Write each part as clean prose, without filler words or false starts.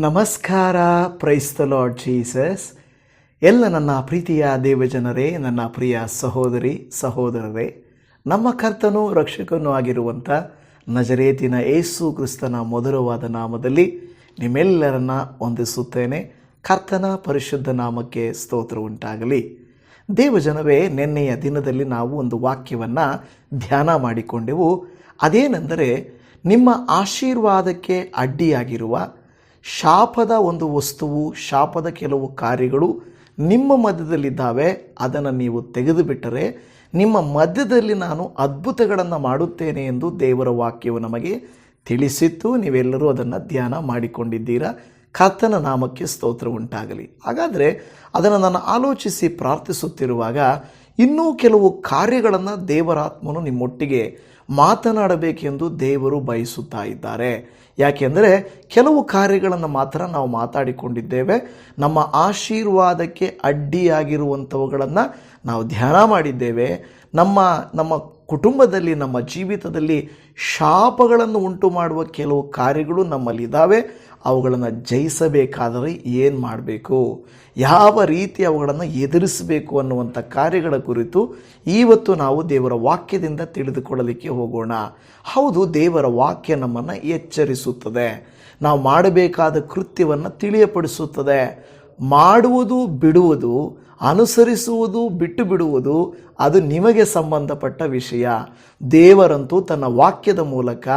ನಮಸ್ಕಾರ. Price the Lord Jesus. ಎಲ್ಲ ನನ್ನ ಪ್ರೀತಿಯ ದೇವಜನರೇ, ನನ್ನ ಪ್ರಿಯ ಸಹೋದರಿ ಸಹೋದರರೇ, ನಮ್ಮ ಕರ್ತನೂ ರಕ್ಷಕನೂ ಆಗಿರುವಂಥ ನಜರೇತಿನ ಯೇಸು ಕ್ರಿಸ್ತನ ಮಧುರವಾದ ನಾಮದಲ್ಲಿ ನಿಮ್ಮೆಲ್ಲರನ್ನ ವಂದಿಸುತ್ತೇನೆ. ಕರ್ತನ ಪರಿಶುದ್ಧ ನಾಮಕ್ಕೆ ಸ್ತೋತ್ರ ಉಂಟಾಗಲಿ. ದೇವಜನವೇ, ನಿನ್ನೆಯ ದಿನದಲ್ಲಿ ನಾವು ಒಂದು ವಾಕ್ಯವನ್ನು ಧ್ಯಾನ ಮಾಡಿಕೊಂಡೆವು. ಅದೇನೆಂದರೆ, ನಿಮ್ಮ ಆಶೀರ್ವಾದಕ್ಕೆ ಅಡ್ಡಿಯಾಗಿರುವ ಶಾಪದ ಒಂದು ವಸ್ತುವು, ಶಾಪದ ಕೆಲವು ಕಾರ್ಯಗಳು ನಿಮ್ಮ ಮಧ್ಯದಲ್ಲಿದ್ದಾವೆ. ಅದನ್ನು ನೀವು ತೆಗೆದುಬಿಟ್ಟರೆ ನಿಮ್ಮ ಮಧ್ಯದಲ್ಲಿ ನಾನು ಅದ್ಭುತಗಳನ್ನು ಮಾಡುತ್ತೇನೆ ಎಂದು ದೇವರ ವಾಕ್ಯವು ನಮಗೆ ತಿಳಿಸಿತ್ತು. ನೀವೆಲ್ಲರೂ ಅದನ್ನು ಧ್ಯಾನ ಮಾಡಿಕೊಂಡಿದ್ದೀರಾ. ಕರ್ತನ ನಾಮಕ್ಕೆ ಸ್ತೋತ್ರ ಉಂಟಾಗಲಿ. ಹಾಗಾದರೆ ಅದನ್ನು ನಾನು ಆಲೋಚಿಸಿ ಪ್ರಾರ್ಥಿಸುತ್ತಿರುವಾಗ ಇನ್ನೂ ಕೆಲವು ಕಾರ್ಯಗಳನ್ನು ದೇವರಾತ್ಮನು ನಿಮ್ಮೊಟ್ಟಿಗೆ ಮಾತನಾಡಬೇಕೆಂದು ದೇವರು ಬಯಸುತ್ತಾ ಇದ್ದಾರೆ. ಯಾಕೆಂದರೆ ಕೆಲವು ಕಾರ್ಯಗಳನ್ನು ಮಾತ್ರ ನಾವು ಮಾತಾಡಿಕೊಂಡಿದ್ದೇವೆ. ನಮ್ಮ ಆಶೀರ್ವಾದಕ್ಕೆ ಅಡ್ಡಿಯಾಗಿರುವಂಥವುಗಳನ್ನು ನಾವು ಧ್ಯಾನ ಮಾಡಿದ್ದೇವೆ. ನಮ್ಮ ಕುಟುಂಬದಲ್ಲಿ, ನಮ್ಮ ಜೀವಿತದಲ್ಲಿ ಶಾಪಗಳನ್ನು ಉಂಟು ಮಾಡುವ ಕೆಲವು ಕಾರ್ಯಗಳು ನಮ್ಮಲ್ಲಿದ್ದಾವೆ. ಅವುಗಳನ್ನು ಜಯಿಸಬೇಕಾದರೆ ಏನು ಮಾಡಬೇಕು, ಯಾವ ರೀತಿ ಅವುಗಳನ್ನು ಎದುರಿಸಬೇಕು ಅನ್ನುವಂಥ ಕಾರ್ಯಗಳ ಕುರಿತು ಇವತ್ತು ನಾವು ದೇವರ ವಾಕ್ಯದಿಂದ ತಿಳಿದುಕೊಳ್ಳಲಿಕ್ಕೆ ಹೋಗೋಣ. ಹೌದು, ದೇವರ ವಾಕ್ಯ ನಮ್ಮನ್ನು ಎಚ್ಚರಿಸುತ್ತದೆ. ನಾವು ಮಾಡಬೇಕಾದ ಕೃತ್ಯವನ್ನು ತಿಳಿಯಪಡಿಸುತ್ತದೆ. ಮಾಡುವುದು ಬಿಡುವುದು, ಅನುಸರಿಸುವುದು ಬಿಟ್ಟು ಬಿಡುವುದು, ಅದು ನಿಮಗೆ ಸಂಬಂಧಪಟ್ಟ ವಿಷಯ. ದೇವರಂತೂ ತನ್ನ ವಾಕ್ಯದ ಮೂಲಕ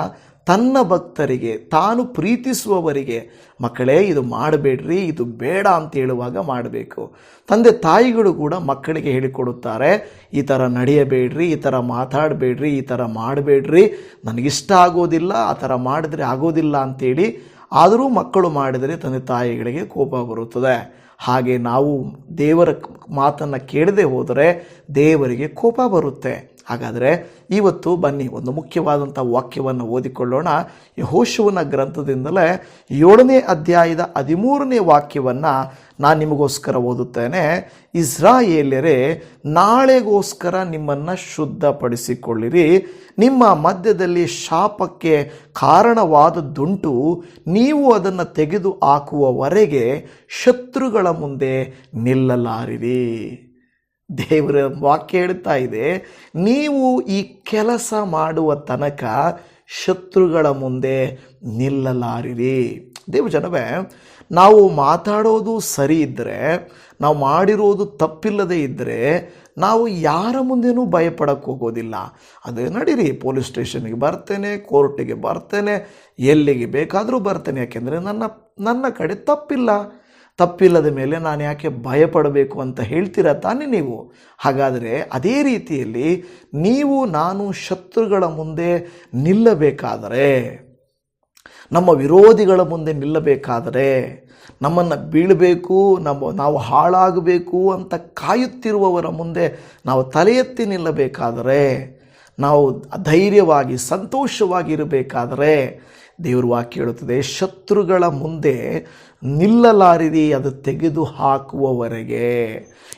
ತನ್ನ ಭಕ್ತರಿಗೆ, ತಾನು ಪ್ರೀತಿಸುವವರಿಗೆ, ಮಕ್ಕಳೇ ಇದು ಮಾಡಬೇಡ್ರಿ, ಇದು ಬೇಡ ಅಂತ ಹೇಳುವಾಗ ಮಾಡಬೇಕು. ತಂದೆ ತಾಯಿಗಳು ಕೂಡ ಮಕ್ಕಳಿಗೆ ಹೇಳಿಕೊಡುತ್ತಾರೆ, ಈ ಥರ ನಡೆಯಬೇಡ್ರಿ, ಈ ಥರ ಮಾತಾಡಬೇಡ್ರಿ, ಈ ಥರ ಮಾಡಬೇಡ್ರಿ, ನನಗಿಷ್ಟ ಆಗೋದಿಲ್ಲ, ಆ ಥರ ಮಾಡಿದ್ರೆ ಆಗೋದಿಲ್ಲ ಅಂಥೇಳಿ. ಆದರೂ ಮಕ್ಕಳು ಮಾಡಿದರೆ ತಂದೆ ತಾಯಿಗಳಿಗೆ ಕೋಪ ಬರುತ್ತದೆ. ಹಾಗೆ ನಾವು ದೇವರ ಮಾತನ್ನು ಕೇಳದೆ ಹೋದರೆ ದೇವರಿಗೆ ಕೋಪ ಬರುತ್ತೆ. ಹಾಗಾದರೆ ಇವತ್ತು ಬನ್ನಿ ಒಂದು ಮುಖ್ಯವಾದಂಥ ವಾಕ್ಯವನ್ನು ಓದಿಕೊಳ್ಳೋಣ. ಯೆಹೋಶುವನ ಗ್ರಂಥದಿಂದಲೇ 7ನೇ ಅಧ್ಯಾಯದ 13ನೇ ವಾಕ್ಯವನ್ನು ನಾನು ನಿಮಗೋಸ್ಕರ ಓದುತ್ತೇನೆ. ಇಸ್ರಾಯೇಲ್ಯರೇ, ನಾಳೆಗೋಸ್ಕರ ನಿಮ್ಮನ್ನು ಶುದ್ಧಪಡಿಸಿಕೊಳ್ಳಿರಿ. ನಿಮ್ಮ ಮಧ್ಯದಲ್ಲಿ ಶಾಪಕ್ಕೆ ಕಾರಣವಾದದ್ದುಂಟು. ನೀವು ಅದನ್ನು ತೆಗೆದು ಹಾಕುವವರೆಗೆ ಶತ್ರುಗಳ ಮುಂದೆ ನಿಲ್ಲಲಾರಿರಿ. ದೇವರ ವಾಕ್ಯ ಹೇಳ್ತಾ ಇದೆ, ನೀವು ಈ ಕೆಲಸ ಮಾಡುವ ತನಕ ಶತ್ರುಗಳ ಮುಂದೆ ನಿಲ್ಲಲಾರಿರಿ. ದೇವಜನವೇ, ನಾವು ಮಾತಾಡೋದು ಸರಿ ಇದ್ದರೆ, ನಾವು ಮಾಡಿರೋದು ತಪ್ಪಿಲ್ಲದೆ ಇದ್ದರೆ ನಾವು ಯಾರ ಮುಂದೆನೂ ಭಯಪಡಕ್ಕೆ ಹೋಗೋದಿಲ್ಲ. ಅದೇ ನಡೀರಿ, ಪೊಲೀಸ್ ಸ್ಟೇಷನ್ಗೆ ಬರ್ತೇನೆ, ಕೋರ್ಟಿಗೆ ಬರ್ತೇನೆ, ಎಲ್ಲಿಗೆ ಬೇಕಾದರೂ ಬರ್ತೇನೆ, ಯಾಕೆಂದರೆ ನನ್ನ ಕಡೆ ತಪ್ಪಿಲ್ಲದ ಮೇಲೆ ನಾನು ಯಾಕೆ ಭಯಪಡಬೇಕು ಅಂತ ಹೇಳ್ತೀರಾ ತಾನೇ ನೀವು. ಹಾಗಾದರೆ ಅದೇ ರೀತಿಯಲ್ಲಿ ನೀವು ನಾನು ಶತ್ರುಗಳ ಮುಂದೆ ನಿಲ್ಲಬೇಕಾದರೆ, ನಮ್ಮ ವಿರೋಧಿಗಳ ಮುಂದೆ ನಿಲ್ಲಬೇಕಾದರೆ, ನಮ್ಮನ್ನು ಬೀಳಬೇಕು, ನಾವು ಹಾಳಾಗಬೇಕು ಅಂತ ಕಾಯುತ್ತಿರುವವರ ಮುಂದೆ ನಾವು ತಲೆ ಎತ್ತಿ ನಿಲ್ಲಬೇಕಾದರೆ, ನಾವು ಧೈರ್ಯವಾಗಿ ಸಂತೋಷವಾಗಿರಬೇಕಾದರೆ ದೇವರು ವಾಕ್ಯ ಹೇಳುತ್ತದೆ, ಶತ್ರುಗಳ ಮುಂದೆ ನಿಲ್ಲಲಾರಿರಿ, ಅದು ತೆಗೆದು ಹಾಕುವವರೆಗೆ.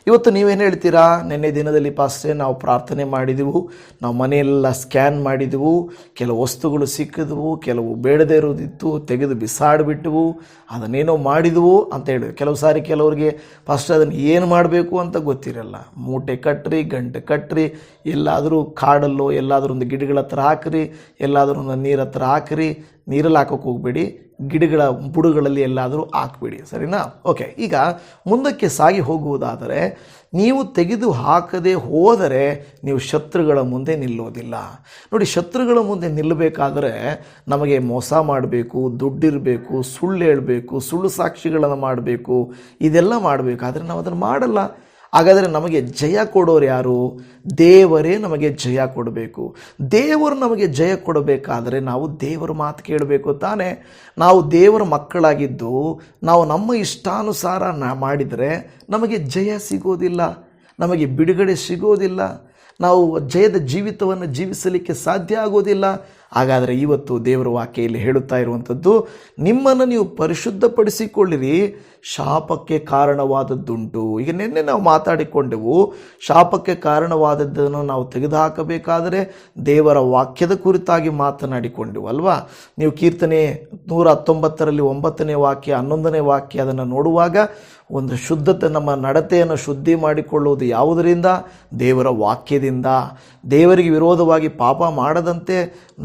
ಇವತ್ತು ನೀವೇನು ಹೇಳ್ತೀರಾ? ನಿನ್ನೆ ದಿನದಲ್ಲಿ ಪಾಸ್ಟೇ ನಾವು ಪ್ರಾರ್ಥನೆ ಮಾಡಿದೆವು, ನಾವು ಮನೆಯೆಲ್ಲ ಸ್ಕ್ಯಾನ್ ಮಾಡಿದೆವು, ಕೆಲವು ವಸ್ತುಗಳು ಸಿಕ್ಕಿದ್ವು, ಕೆಲವು ಬೇಡದೇ ಇರೋದಿತ್ತು, ತೆಗೆದು ಬಿಸಾಡಿಬಿಟ್ಟವು, ಅದನ್ನೇನೋ ಮಾಡಿದೆವು ಅಂತ ಹೇಳಿದ್ರು. ಕೆಲವು ಸಾರಿ ಕೆಲವರಿಗೆ ಫಸ್ಟ್ ಅದನ್ನು ಏನು ಮಾಡಬೇಕು ಅಂತ ಗೊತ್ತಿರಲ್ಲ. ಮೂಟೆ ಕಟ್ಟ್ರಿ, ಗಂಟೆ ಕಟ್ಟ್ರಿ, ಎಲ್ಲಾದರೂ ಕಾಡಲ್ಲೋ ಎಲ್ಲಾದರೂ ಒಂದು ಗಿಡಗಳ ಹತ್ರ ಹಾಕಿರಿ, ಎಲ್ಲಾದರೂ ಒಂದು ನೀರ ಹತ್ರ ಹಾಕಿರಿ. ನೀರಲ್ಲಿ ಹಾಕೋಕ್ಕೆ ಹೋಗಬೇಡಿ, ಗಿಡಗಳ ಬುಡಗಳಲ್ಲಿ ಎಲ್ಲಾದರೂ ಹಾಕ್ಬಿಡಿ, ಸರಿನಾ? ಓಕೆ, ಈಗ ಮುಂದಕ್ಕೆ ಸಾಗಿ ಹೋಗುವುದಾದರೆ, ನೀವು ತೆಗೆದು ಹಾಕದೆ ಹೋದರೆ ನೀವು ಶತ್ರುಗಳ ಮುಂದೆ ನಿಲ್ಲೋದಿಲ್ಲ. ನೋಡಿ, ಶತ್ರುಗಳ ಮುಂದೆ ನಿಲ್ಲಬೇಕಾದರೆ ನಮಗೆ ಮೋಸ ಮಾಡಬೇಕು, ದುಡ್ಡಿರಬೇಕು, ಸುಳ್ಳು ಹೇಳಬೇಕು, ಸುಳ್ಳು ಸಾಕ್ಷಿಗಳನ್ನು ಮಾಡಬೇಕು, ಇದೆಲ್ಲ ಮಾಡಬೇಕಾದ್ರೆ ನಾವು ಅದನ್ನು ಮಾಡಲ್ಲ. ಹಾಗಾದರೆ ನಮಗೆ ಜಯ ಕೊಡೋರು ಯಾರು? ದೇವರೇ ನಮಗೆ ಜಯ ಕೊಡಬೇಕು. ದೇವರು ನಮಗೆ ಜಯ ಕೊಡಬೇಕಾದರೆ ನಾವು ದೇವರ ಮಾತು ಕೇಳಬೇಕು ತಾನೇ. ನಾವು ದೇವರ ಮಕ್ಕಳಾಗಿದ್ದು ನಾವು ನಮ್ಮ ಇಷ್ಟಾನುಸಾರ ಮಾಡಿದರೆ ನಮಗೆ ಜಯ ಸಿಗೋದಿಲ್ಲ, ನಮಗೆ ಬಿಡುಗಡೆ ಸಿಗೋದಿಲ್ಲ, ನಾವು ಜಯದ ಜೀವಿತವನ್ನು ಜೀವಿಸಲಿಕ್ಕೆ ಸಾಧ್ಯ ಆಗೋದಿಲ್ಲ. ಹಾಗಾದರೆ ಇವತ್ತು ದೇವರ ವಾಕ್ಯದಲ್ಲಿ ಹೇಳುತ್ತಾ ಇರುವಂಥದ್ದು, ನಿಮ್ಮನ್ನು ನೀವು ಪರಿಶುದ್ಧಪಡಿಸಿಕೊಳ್ಳಿರಿ, ಶಾಪಕ್ಕೆ ಕಾರಣವಾದದ್ದುಂಟು. ಈಗ ನಿನ್ನೆ ನಾವು ಮಾತಾಡಿಕೊಂಡೆವು, ಶಾಪಕ್ಕೆ ಕಾರಣವಾದದ್ದನ್ನು ನಾವು ತೆಗೆದುಹಾಕಬೇಕಾದರೆ ದೇವರ ವಾಕ್ಯದ ಕುರಿತಾಗಿ ಮಾತನಾಡಿಕೊಂಡೆವು ಅಲ್ವಾ. ನೀವು ಕೀರ್ತನೆ 119ರಲ್ಲಿ 9ನೇ ವಾಕ್ಯ 11ನೇ ವಾಕ್ಯ ಅದನ್ನು ನೋಡುವಾಗ ಒಂದು ಶುದ್ಧತೆ, ನಮ್ಮ ನಡತೆಯನ್ನು ಶುದ್ಧಿ ಮಾಡಿಕೊಳ್ಳುವುದು ಯಾವುದರಿಂದ? ದೇವರ ವಾಕ್ಯದಿಂದ. ದೇವರಿಗೆ ವಿರೋಧವಾಗಿ ಪಾಪ ಮಾಡದಂತೆ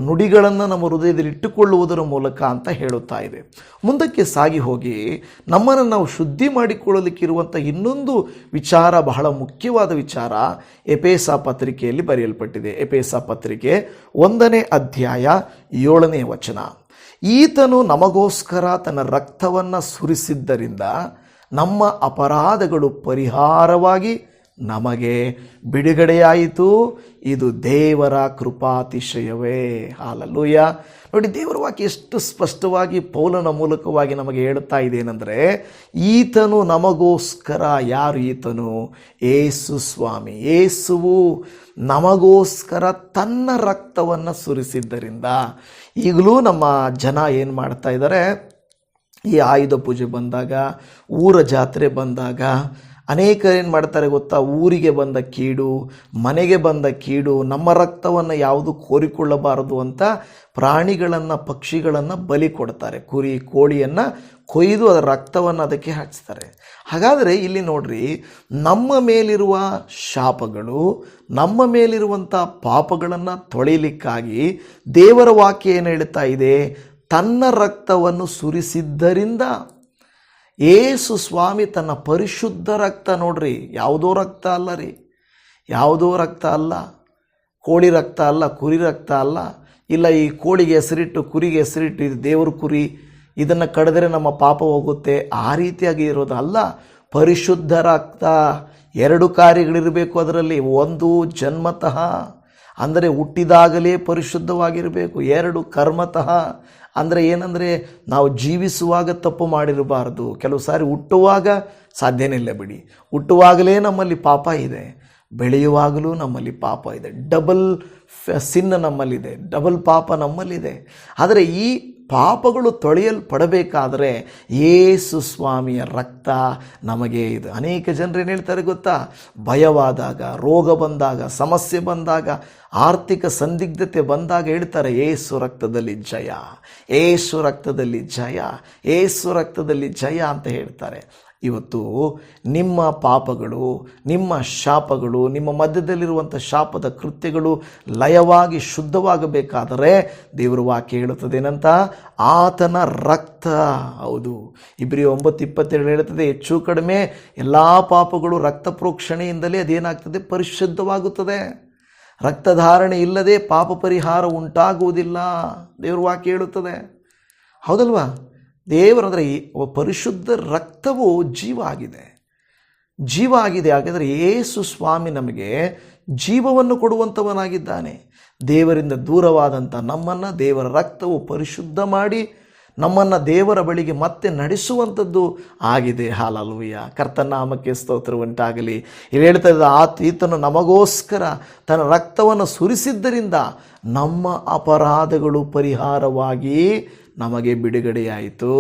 ನುಡಿಗಳನ್ನು ನಮ್ಮ ಹೃದಯದಲ್ಲಿ ಇಟ್ಟುಕೊಳ್ಳುವುದರ ಮೂಲಕ ಅಂತ ಹೇಳುತ್ತಾ ಇದೆ. ಮುಂದಕ್ಕೆ ಸಾಗಿ ಹೋಗಿ ನಮ್ಮನ್ನು ನಾವು ಶುದ್ಧಿ ಮಾಡಿಕೊಳ್ಳಲಿಕ್ಕಿರುವಂಥ ಇನ್ನೊಂದು ವಿಚಾರ, ಬಹಳ ಮುಖ್ಯವಾದ ವಿಚಾರ ಎಫೆಸ ಪತ್ರಿಕೆಯಲ್ಲಿ ಬರೆಯಲ್ಪಟ್ಟಿದೆ. ಎಫೆಸ ಪತ್ರಿಕೆ 1ನೇ ಅಧ್ಯಾಯ 7ನೇ ವಚನ. ಈತನು ನಮಗೋಸ್ಕರ ತನ್ನ ರಕ್ತವನ್ನು ಸುರಿಸಿದ್ದರಿಂದ ನಮ್ಮ ಅಪರಾಧಗಳು ಪರಿಹಾರವಾಗಿ ನಮಗೆ ಬಿಡುಗಡೆಯಾಯಿತು. ಇದು ದೇವರ ಕೃಪಾತಿಶಯವೇ. ಹಾಲೆಲೂಯಾ. ನೋಡಿ, ದೇವರ ವಾಕ್ಯ ಎಷ್ಟು ಸ್ಪಷ್ಟವಾಗಿ ಪೌಲನ ಮೂಲಕವಾಗಿ ನಮಗೆ ಹೇಳುತ್ತಾ ಇದೆ ಏನಂದರೆ, ಈತನು ನಮಗೋಸ್ಕರ. ಯಾರು ಈತನು? ಯೇಸು ಸ್ವಾಮಿ. ಯೇಸುವು ನಮಗೋಸ್ಕರ ತನ್ನ ರಕ್ತವನ್ನು ಸುರಿಸಿದ್ದರಿಂದ. ಈಗಲೂ ನಮ್ಮ ಜನ ಏನು ಮಾಡ್ತಾ ಇದ್ದಾರೆ, ಈ ಆಯುಧ ಪೂಜೆ ಬಂದಾಗ, ಊರ ಜಾತ್ರೆ ಬಂದಾಗ ಅನೇಕರು ಏನು ಮಾಡ್ತಾರೆ ಗೊತ್ತಾ? ಊರಿಗೆ ಬಂದ ಕೀಡು, ಮನೆಗೆ ಬಂದ ಕೀಡು, ನಮ್ಮ ರಕ್ತವನ್ನು ಯಾವುದು ಕೋರಿಕೊಳ್ಳಬಾರದು ಅಂತ ಪ್ರಾಣಿಗಳನ್ನು, ಪಕ್ಷಿಗಳನ್ನು ಬಲಿ ಕೊಡ್ತಾರೆ. ಕುರಿ, ಕೋಳಿಯನ್ನು ಕೊಯ್ದು ಅದರ ರಕ್ತವನ್ನು ಅದಕ್ಕೆ ಹಚ್ತಾರೆ. ಹಾಗಾದರೆ ಇಲ್ಲಿ ನೋಡ್ರಿ, ನಮ್ಮ ಮೇಲಿರುವ ಶಾಪಗಳು, ನಮ್ಮ ಮೇಲಿರುವಂಥ ಪಾಪಗಳನ್ನು ತೊಳೆಯಲಿಕ್ಕಾಗಿ ದೇವರ ವಾಕ್ಯ ಏನು ಹೇಳ್ತಾ ಇದೆ? ತನ್ನ ರಕ್ತವನ್ನು ಸುರಿಸಿದ್ದರಿಂದ. ಯೇಸು ಸ್ವಾಮಿ ತನ್ನ ಪರಿಶುದ್ಧ ರಕ್ತ, ನೋಡ್ರಿ, ಯಾವುದೋ ರಕ್ತ ಅಲ್ಲ ರೀ, ಯಾವುದೋ ರಕ್ತ ಅಲ್ಲ, ಕೋಳಿ ರಕ್ತ ಅಲ್ಲ, ಕುರಿ ರಕ್ತ ಅಲ್ಲ, ಇಲ್ಲ ಈ ಕೋಳಿಗೆ ಹೆಸರಿಟ್ಟು ಕುರಿಗೆ ಹೆಸರಿಟ್ಟು ಇದು ದೇವ್ರ ಕುರಿ, ಇದನ್ನು ಕಡಿದ್ರೆ ನಮ್ಮ ಪಾಪ ಹೋಗುತ್ತೆ, ಆ ರೀತಿಯಾಗಿ ಇರೋದಲ್ಲ. ಪರಿಶುದ್ಧ ರಕ್ತ. 2 ಕಾರ್ಯಗಳಿರಬೇಕು ಅದರಲ್ಲಿ. ಒಂದು ಜನ್ಮತಃ, ಅಂದರೆ ಹುಟ್ಟಿದಾಗಲೇ ಪರಿಶುದ್ಧವಾಗಿರಬೇಕು. 2 ಕರ್ಮತಃ, ಅಂದರೆ ಏನಂದರೆ ನಾವು ಜೀವಿಸುವಾಗ ತಪ್ಪು ಮಾಡಿರಬಾರ್ದು. ಕೆಲವು ಸಾರಿ ಹುಟ್ಟುವಾಗ ಸಾಧ್ಯನೇ ಇಲ್ಲ ಬಿಡಿ, ಹುಟ್ಟುವಾಗಲೇ ನಮ್ಮಲ್ಲಿ ಪಾಪ ಇದೆ, ಬೆಳೆಯುವಾಗಲೂ ನಮ್ಮಲ್ಲಿ ಪಾಪ ಇದೆ. ಡಬಲ್ ಸಿನ್ ನಮ್ಮಲ್ಲಿದೆ, ಡಬಲ್ ಪಾಪ ನಮ್ಮಲ್ಲಿದೆ. ಆದರೆ ಈ ಪಾಪಗಳು ತೊಳೆಯಲ್ಪಡಬೇಕಾದರೆ ಯೇಸು ಸ್ವಾಮಿಯ ರಕ್ತ ನಮಗೆ ಇದು. ಅನೇಕ ಜನರು ಏನು ಹೇಳ್ತಾರೆ ಗೊತ್ತಾ? ಭಯವಾದಾಗ, ರೋಗ ಬಂದಾಗ, ಸಮಸ್ಯೆ ಬಂದಾಗ, ಆರ್ಥಿಕ ಸಂದಿಗ್ಧತೆ ಬಂದಾಗ ಹೇಳ್ತಾರೆ, ಯೇಸು ರಕ್ತದಲ್ಲಿ ಜಯ, ಯೇಸು ರಕ್ತದಲ್ಲಿ ಜಯ, ಯೇಸು ರಕ್ತದಲ್ಲಿ ಜಯ ಅಂತ ಹೇಳ್ತಾರೆ. ಇವತ್ತು ನಿಮ್ಮ ಪಾಪಗಳು, ನಿಮ್ಮ ಶಾಪಗಳು, ನಿಮ್ಮ ಮಧ್ಯದಲ್ಲಿರುವಂಥ ಶಾಪದ ಕೃತ್ಯಗಳು ಲಯವಾಗಿ ಶುದ್ಧವಾಗಬೇಕಾದರೆ ದೇವರ ವಾಕ್ಯ ಹೇಳುತ್ತದೇನಂತ? ಆತನ ರಕ್ತ. ಹೌದು, ಇಬ್ರಿಯ 9:27 ಹೇಳುತ್ತದೆ, ಹೆಚ್ಚು ಕಡಿಮೆ ಎಲ್ಲ ಪಾಪಗಳು ರಕ್ತ ಪ್ರೋಕ್ಷಣೆಯಿಂದಲೇ ಅದೇನಾಗ್ತದೆ? ಪರಿಶುದ್ಧವಾಗುತ್ತದೆ. ರಕ್ತಧಾರಣೆ ಇಲ್ಲದೆ ಪಾಪ ಪರಿಹಾರ ಉಂಟಾಗುವುದಿಲ್ಲ, ದೇವರ ವಾಕ್ಯ ಹೇಳುತ್ತದೆ. ಹೌದಲ್ವಾ? ದೇವರಂದರೆ ಪರಿಶುದ್ಧ ರಕ್ತವು ಜೀವ ಆಗಿದೆ, ಜೀವ ಆಗಿದೆ. ಹಾಗಾದರೆ ಯೇಸು ಸ್ವಾಮಿ ನಮಗೆ ಜೀವವನ್ನು ಕೊಡುವಂಥವನಾಗಿದ್ದಾನೆ. ದೇವರಿಂದ ದೂರವಾದಂಥ ನಮ್ಮನ್ನು ದೇವರ ರಕ್ತವು ಪರಿಶುದ್ಧ ಮಾಡಿ ನಮ್ಮನ್ನು ದೇವರ ಬಳಿಗೆ ಮತ್ತೆ ನಡೆಸುವಂಥದ್ದು ಆಗಿದೆ. ಹಾಲೆಲೂಯಾ. ಕರ್ತನ ನಾಮಕ್ಕೆ ಸ್ತೋತ್ರವುಂಟಾಗಲಿ. ಇಲ್ಲಿ ಹೇಳ್ತಾ ಇದ್ದ, ಈತನು ನಮಗೋಸ್ಕರ ತನ್ನ ರಕ್ತವನ್ನು ಸುರಿಸಿದ್ದರಿಂದ ನಮ್ಮ ಅಪರಾಧಗಳು ಪರಿಹಾರವಾಗಿ ನಮಗೆ ಬಿಡುಗಡೆಯಾಯಿತು.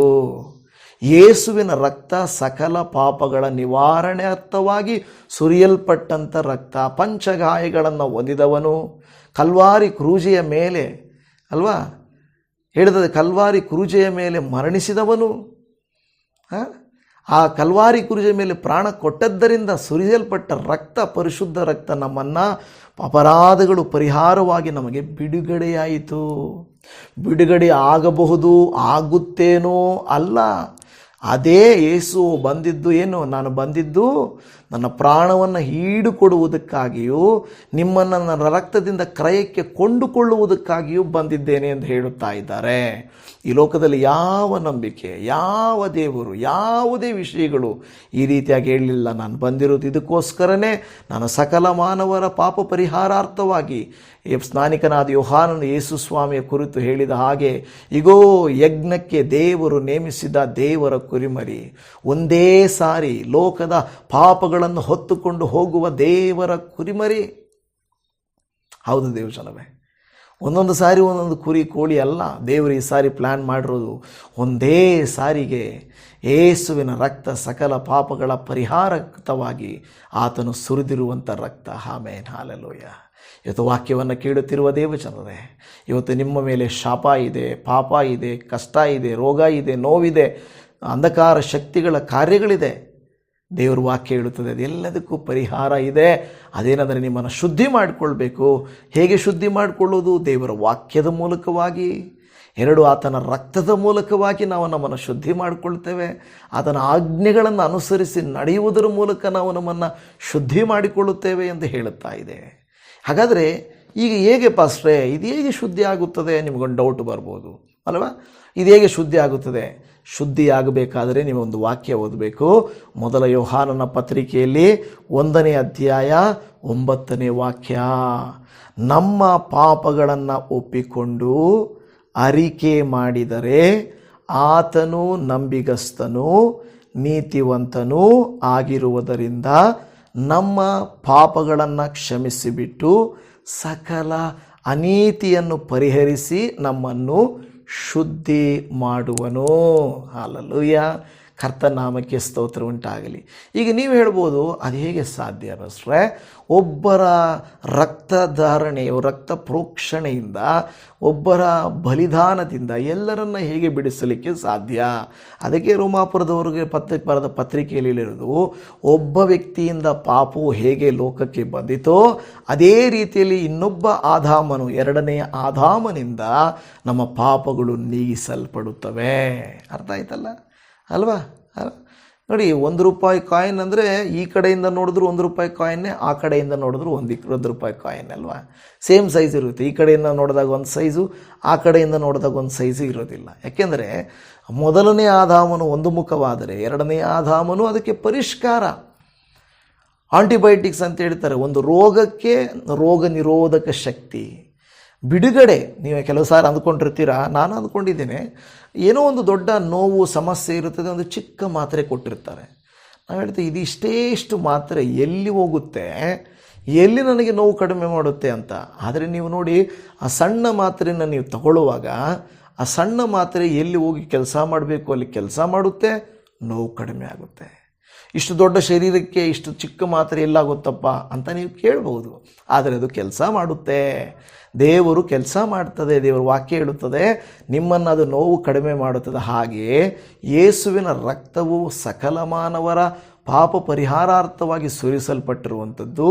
ಯೇಸುವಿನ ರಕ್ತ ಸಕಲ ಪಾಪಗಳ ನಿವಾರಣೆ ಅರ್ಥವಾಗಿ ಸುರಿಯಲ್ಪಟ್ಟಂಥ ರಕ್ತ. ಪಂಚಗಾಯಗಳನ್ನು ಹೊಂದಿದವನು, ಕಲ್ವಾರಿ ಕ್ರೂಜೆಯ ಮೇಲೆ ಅಲ್ವಾ ಹೇಳಿದ, ಕಲ್ವಾರಿ ಕ್ರೂಜೆಯ ಮೇಲೆ ಮರಣಿಸಿದವನು, ಆ ಕಲ್ವಾರಿ ಕ್ರೂಜೆಯ ಮೇಲೆ ಪ್ರಾಣ ಕೊಟ್ಟದ್ದರಿಂದ ಸುರಿಯಲ್ಪಟ್ಟ ರಕ್ತ, ಪರಿಶುದ್ಧ ರಕ್ತ ನಮ್ಮನ್ನು ಅಪರಾಧಗಳು ಪರಿಹಾರವಾಗಿ ನಮಗೆ ಬಿಡುಗಡೆಯಾಯಿತು. ಬಿಡುಗಡೆ ಆಗಬಹುದು, ಆಗುತ್ತೇನೋ ಅಲ್ಲ, ಅದೇ ಯೇಸು ಬಂದಿದ್ದು ಏನು? ನಾನು ಬಂದಿದ್ದು ನನ್ನ ಪ್ರಾಣವನ್ನು ಈಡುಕೊಡುವುದಕ್ಕಾಗಿಯೂ ನಿಮ್ಮನ್ನು ನನ್ನ ರಕ್ತದಿಂದ ಕ್ರಯಕ್ಕೆ ಕೊಂಡುಕೊಳ್ಳುವುದಕ್ಕಾಗಿಯೂ ಬಂದಿದ್ದೇನೆ ಎಂದು ಹೇಳುತ್ತಾ ಇದ್ದಾರೆ. ಈ ಲೋಕದಲ್ಲಿ ಯಾವ ನಂಬಿಕೆ, ಯಾವ ದೇವರು, ಯಾವುದೇ ವಿಷಯಗಳು ಈ ರೀತಿಯಾಗಿ ಹೇಳಲಿಲ್ಲ. ನಾನು ಬಂದಿರೋದು ಇದಕ್ಕೋಸ್ಕರನೇ, ನಾನು ಸಕಲ ಮಾನವರ ಪಾಪ ಪರಿಹಾರಾರ್ಥವಾಗಿ. ಸ್ನಾನಿಕನಾದ ಯೋಹಾನನು ಯೇಸು ಸ್ವಾಮಿಯ ಕುರಿತು ಹೇಳಿದ ಹಾಗೆ, ಇಗೋ ಯಜ್ಞಕ್ಕೆ ದೇವರು ನೇಮಿಸಿದ ದೇವರ ಕುರಿಮರಿ, ಒಂದೇ ಸಾರಿ ಲೋಕದ ಪಾಪಗಳನ್ನು ಹೊತ್ತುಕೊಂಡು ಹೋಗುವ ದೇವರ ಕುರಿಮರಿ. ಹೌದು ದೇವಜನವೇ, ಒಂದೊಂದು ಸಾರಿ ಒಂದೊಂದು ಕುರಿ ಕೋಳಿ ಅಲ್ಲ, ದೇವರು ಈ ಸಾರಿ ಪ್ಲ್ಯಾನ್ ಮಾಡಿರೋದು ಒಂದೇ ಸಾರಿಗೆ ಯೇಸುವಿನ ರಕ್ತ ಸಕಲ ಪಾಪಗಳ ಪರಿಹಾರಕವಾಗಿ ಆತನು ಸುರಿದಿರುವಂಥ ರಕ್ತ. Amen, hallelujah. ಇವತ್ತು ವಾಕ್ಯವನ್ನು ಕೇಳುತ್ತಿರುವ ದೇವಜನರೇ, ಇವತ್ತು ನಿಮ್ಮ ಮೇಲೆ ಶಾಪ ಇದೆ, ಪಾಪ ಇದೆ, ಕಷ್ಟ ಇದೆ, ರೋಗ ಇದೆ, ನೋವಿದೆ, ಅಂಧಕಾರ ಶಕ್ತಿಗಳ ಕಾರ್ಯಗಳಿದೆ. ದೇವರು ವಾಕ್ಯ ಹೇಳುತ್ತದೆ ಅದೆಲ್ಲದಕ್ಕೂ ಪರಿಹಾರ ಇದೆ. ಅದೇನೆಂದರೆ ನಿಮ್ಮನ್ನು ಶುದ್ಧಿ ಮಾಡಿಕೊಳ್ಬೇಕು. ಹೇಗೆ ಶುದ್ಧಿ ಮಾಡಿಕೊಳ್ಳೋದು? ದೇವರ ವಾಕ್ಯದ ಮೂಲಕವಾಗಿ, ಎರಡು ಆತನ ರಕ್ತದ ಮೂಲಕವಾಗಿ ನಾವು ನಮ್ಮನ್ನು ಶುದ್ಧಿ ಮಾಡಿಕೊಳ್ತೇವೆ. ಆತನ ಆಜ್ಞೆಗಳನ್ನು ಅನುಸರಿಸಿ ನಡೆಯುವುದರ ಮೂಲಕ ನಾವು ನಮ್ಮನ್ನು ಶುದ್ಧಿ ಮಾಡಿಕೊಳ್ಳುತ್ತೇವೆ ಎಂದು ಹೇಳುತ್ತಾ ಇದೆ. ಹಾಗಾದರೆ ಈಗ ಹೇಗೆ ಪಾಸ್ಟ್ರೇ, ಇದು ಹೇಗೆ ಶುದ್ಧಿ ಆಗುತ್ತದೆ? ನಿಮಗೊಂದು ಡೌಟ್ ಬರ್ಬೋದು ಅಲ್ವಾ? ಇದು ಹೇಗೆ ಶುದ್ಧಿ ಆಗುತ್ತದೆ? ಶುದ್ಧಿಯಾಗಬೇಕಾದರೆ ನೀವೊಂದು ವಾಕ್ಯ ಓದಬೇಕು. ಮೊದಲ ಯೋಹಾನನ ಪತ್ರಿಕೆಯಲ್ಲಿ 1ನೇ ಅಧ್ಯಾಯ 9ನೇ ವಾಕ್ಯ. ನಮ್ಮ ಪಾಪಗಳನ್ನು ಒಪ್ಪಿಕೊಂಡು ಅರಿಕೆ ಮಾಡಿದರೆ ಆತನು ನಂಬಿಗಸ್ತನೂ ನೀತಿವಂತನೂ ಆಗಿರುವುದರಿಂದ ನಮ್ಮ ಪಾಪಗಳನ್ನು ಕ್ಷಮಿಸಿಬಿಟ್ಟು ಸಕಲ ಅನೀತಿಯನ್ನು ಪರಿಹರಿಸಿ ನಮ್ಮನ್ನು ಶುದ್ಧಿ ಮಾಡುವನು. ಹಲ್ಲೆಲೂಯ. ಕರ್ತನಾಮಕ್ಕೆ ಸ್ತೋತ್ರ ಉಂಟಾಗಲಿ. ಈಗ ನೀವು ಹೇಳ್ಬೋದು, ಅದು ಹೇಗೆ ಸಾಧ್ಯ ಬಸ್ರೆ? ಒಬ್ಬರ ರಕ್ತಧಾರಣೆಯು, ರಕ್ತ ಪ್ರೋಕ್ಷಣೆಯಿಂದ, ಒಬ್ಬರ ಬಲಿದಾನದಿಂದ ಎಲ್ಲರನ್ನ ಹೇಗೆ ಬಿಡಿಸಲಿಕ್ಕೆ ಸಾಧ್ಯ? ಅದಕ್ಕೆ ರೋಮಾಪುರದವರಿಗೆ ಬರೆದ ಪತ್ರಿಕೆಯಲ್ಲಿ ಹೇಳಿರೋದು, ಒಬ್ಬ ವ್ಯಕ್ತಿಯಿಂದ ಪಾಪವು ಹೇಗೆ ಲೋಕಕ್ಕೆ ಬಂದಿತೋ ಅದೇ ರೀತಿಯಲ್ಲಿ ಇನ್ನೊಬ್ಬ ಆದಾಮನು, 2ನೇ ಆದಾಮನಿಂದ ನಮ್ಮ ಪಾಪಗಳು ನೀಗಿಸಲ್ಪಡುತ್ತವೆ. ಅರ್ಥ ಆಯ್ತಲ್ಲ ಅಲ್ವಾ? ನೋಡಿ, ₹1 ಕಾಯಿನ್ ಅಂದರೆ ಈ ಕಡೆಯಿಂದ ನೋಡಿದ್ರು ₹1 ಕಾಯಿನ್ನೇ, ಆ ಕಡೆಯಿಂದ ನೋಡಿದ್ರು ₹1 ಕಾಯಿನ್ ಅಲ್ವಾ? ಸೇಮ್ ಸೈಜ್ ಇರುತ್ತೆ. ಈ ಕಡೆಯಿಂದ ನೋಡಿದಾಗ ಒಂದು ಸೈಜು, ಆ ಕಡೆಯಿಂದ ನೋಡಿದಾಗ ಒಂದು ಸೈಜು ಇರೋದಿಲ್ಲ. ಯಾಕೆಂದರೆ ಮೊದಲನೇ ಆದಾಮನು ಒಂದು ಮುಖವಾದರೆ 2ನೇ ಆದಾಮನು ಅದಕ್ಕೆ ಪರಿಷ್ಕಾರ. ಆಂಟಿಬಯೋಟಿಕ್ಸ್ ಅಂತ ಹೇಳ್ತಾರೆ. ಒಂದು ರೋಗಕ್ಕೆ ರೋಗ ನಿರೋಧಕ ಶಕ್ತಿ, ಬಿಡುಗಡೆ. ನೀವು ಕೆಲವು ಸಾರಿ ಅಂದ್ಕೊಂಡಿರ್ತೀರ, ನಾನು ಅಂದ್ಕೊಂಡಿದ್ದೇನೆ, ಏನೋ ಒಂದು ದೊಡ್ಡ ನೋವು ಸಮಸ್ಯೆ ಇರುತ್ತದೆ, ಒಂದು ಚಿಕ್ಕ ಮಾತ್ರೆ ಕೊಟ್ಟಿರ್ತಾರೆ. ನಾವು ಹೇಳ್ತೀವಿ ಇದಿಷ್ಟು ಮಾತ್ರೆ ಎಲ್ಲಿ ಹೋಗುತ್ತೆ, ಎಲ್ಲಿ ನನಗೆ ನೋವು ಕಡಿಮೆ ಮಾಡುತ್ತೆ ಅಂತ. ಆದರೆ ನೀವು ನೋಡಿ, ಆ ಸಣ್ಣ ಮಾತ್ರೆಯನ್ನು ನೀವು ತಗೊಳ್ಳುವಾಗ ಆ ಸಣ್ಣ ಮಾತ್ರೆ ಎಲ್ಲಿ ಹೋಗಿ ಕೆಲಸ ಮಾಡಬೇಕು ಅಲ್ಲಿ ಕೆಲಸ ಮಾಡುತ್ತೆ, ನೋವು ಕಡಿಮೆ ಆಗುತ್ತೆ. ಇಷ್ಟು ದೊಡ್ಡ ಶರೀರಕ್ಕೆ ಇಷ್ಟು ಚಿಕ್ಕ ಮಾತ್ರೆ ಎಲ್ಲಾಗುತ್ತಪ್ಪ ಅಂತ ನೀವು ಕೇಳ್ಬೋದು. ಆದರೆ ಅದು ಕೆಲಸ ಮಾಡುತ್ತೆ. ದೇವರು ಕೆಲಸ ಮಾಡ್ತದೆ. ದೇವರ ವಾಕ್ಯ ಹೇಳುತ್ತದೆ ನಿಮ್ಮನ್ನು ಅದು ನೋವು ಕಡಿಮೆ ಮಾಡುತ್ತದೆ. ಹಾಗೆಯೇ ಯೇಸುವಿನ ರಕ್ತವು ಸಕಲ ಮಾನವರ ಪಾಪ ಪರಿಹಾರಾರ್ಥವಾಗಿ ಸುರಿಸಲ್ಪಟ್ಟಿರುವಂಥದ್ದು.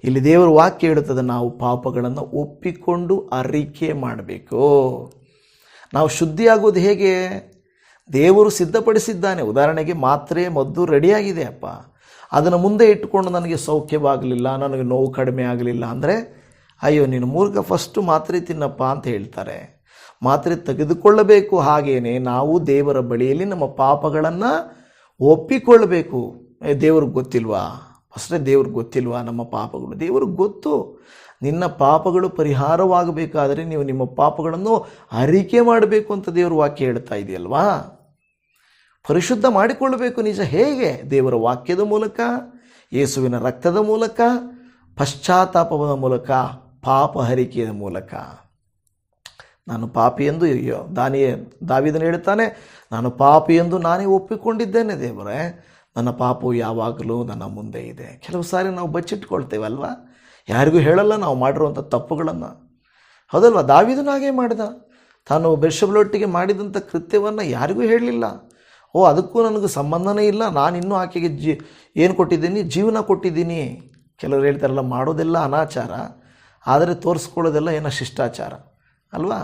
ಇಲ್ಲಿ ದೇವರ ವಾಕ್ಯ ಹೇಳುತ್ತದೆ ನಾವು ಪಾಪಗಳನ್ನು ಒಪ್ಪಿಕೊಂಡು ಅರಿಕೆ ಮಾಡಬೇಕು. ನಾವು ಶುದ್ಧಿಯಾಗೋದು ಹೇಗೆ? ದೇವರು ಸಿದ್ಧಪಡಿಸಿದ್ದಾನೆ. ಉದಾಹರಣೆಗೆ ಮಾತ್ರೆ ಮದ್ದು ರೆಡಿಯಾಗಿದೆ ಅಪ್ಪ, ಅದನ್ನು ಮುಂದೆ ಇಟ್ಟುಕೊಂಡು ನನಗೆ ಸೌಖ್ಯವಾಗಲಿಲ್ಲ, ನನಗೆ ನೋವು ಕಡಿಮೆ ಆಗಲಿಲ್ಲ ಅಂದರೆ, ಅಯ್ಯೋ ನೀನು ಮೂರ್ಖ, ಫಸ್ಟು ಮಾತ್ರೆ ತಿನ್ನಪ್ಪ ಅಂತ ಹೇಳ್ತಾರೆ. ಮಾತ್ರೆ ತೆಗೆದುಕೊಳ್ಳಬೇಕು. ಹಾಗೇನೆ ನಾವು ದೇವರ ಬಳಿಯಲ್ಲಿ ನಮ್ಮ ಪಾಪಗಳನ್ನು ಒಪ್ಪಿಕೊಳ್ಳಬೇಕು. ದೇವ್ರಿಗೆ ಗೊತ್ತಿಲ್ವಾ? ಫಸ್ಟೇ ದೇವ್ರಿಗೆ ಗೊತ್ತಿಲ್ವಾ ನಮ್ಮ ಪಾಪಗಳು? ದೇವ್ರಿಗೆ ಗೊತ್ತು. ನಿನ್ನ ಪಾಪಗಳು ಪರಿಹಾರವಾಗಬೇಕಾದರೆ ನೀವು ನಿಮ್ಮ ಪಾಪಗಳನ್ನು ಅರಿಕೆ ಮಾಡಬೇಕು ಅಂತ ದೇವರ ವಾಕ್ಯ ಹೇಳ್ತಾ ಇದೆಯಲ್ವಾ? ಪರಿಶುದ್ಧ ಮಾಡಿಕೊಳ್ಳಬೇಕು. ನಿಜ. ಹೇಗೆ? ದೇವರ ವಾಕ್ಯದ ಮೂಲಕ, ಯೇಸುವಿನ ರಕ್ತದ ಮೂಲಕ, ಪಶ್ಚಾತ್ತಾಪದ ಮೂಲಕ, ಪಾಪ ಹರಿಕೆಯ ಮೂಲಕ. ನಾನು ಪಾಪಿ ಎಂದು ದಾವೀದನು ಹೇಳ್ತಾನೆ, ನಾನು ಪಾಪಿ ಎಂದು ನಾನೇ ಒಪ್ಪಿಕೊಂಡಿದ್ದೇನೆ ದೇವರೇ, ನನ್ನ ಪಾಪವು ಯಾವಾಗಲೂ ನನ್ನ ಮುಂದೆ ಇದೆ. ಕೆಲವು ಸಾರಿ ನಾವು ಬಚ್ಚಿಟ್ಕೊಳ್ತೇವಲ್ವ, ಯಾರಿಗೂ ಹೇಳಲ್ಲ ನಾವು ಮಾಡಿರುವಂಥ ತಪ್ಪುಗಳನ್ನು. ಹೌದಲ್ವ? ದಾವೀದನು ಹಾಗೆ ಮಾಡಿದ. ತಾನು ಬೆರ್ಷೆಬಳೊಟ್ಟಿಗೆ ಮಾಡಿದಂಥ ಕೃತ್ಯವನ್ನು ಯಾರಿಗೂ ಹೇಳಲಿಲ್ಲ. ಅದಕ್ಕೂ ನನಗೆ ಸಂಬಂಧನೇ ಇಲ್ಲ, ನಾನಿನ್ನೂ ಆಕೆಗೆ ಏನು ಕೊಟ್ಟಿದ್ದೀನಿ? ಜೀವನ ಕೊಟ್ಟಿದ್ದೀನಿ. ಕೆಲವರು ಹೇಳ್ತಾರಲ್ಲ, ಮಾಡೋದೆಲ್ಲ ಅನಾಚಾರ, ಆದರೆ ತೋರಿಸ್ಕೊಳ್ಳೋದೆಲ್ಲ ಏನೋ ಶಿಷ್ಟಾಚಾರ ಅಲ್ವಾ?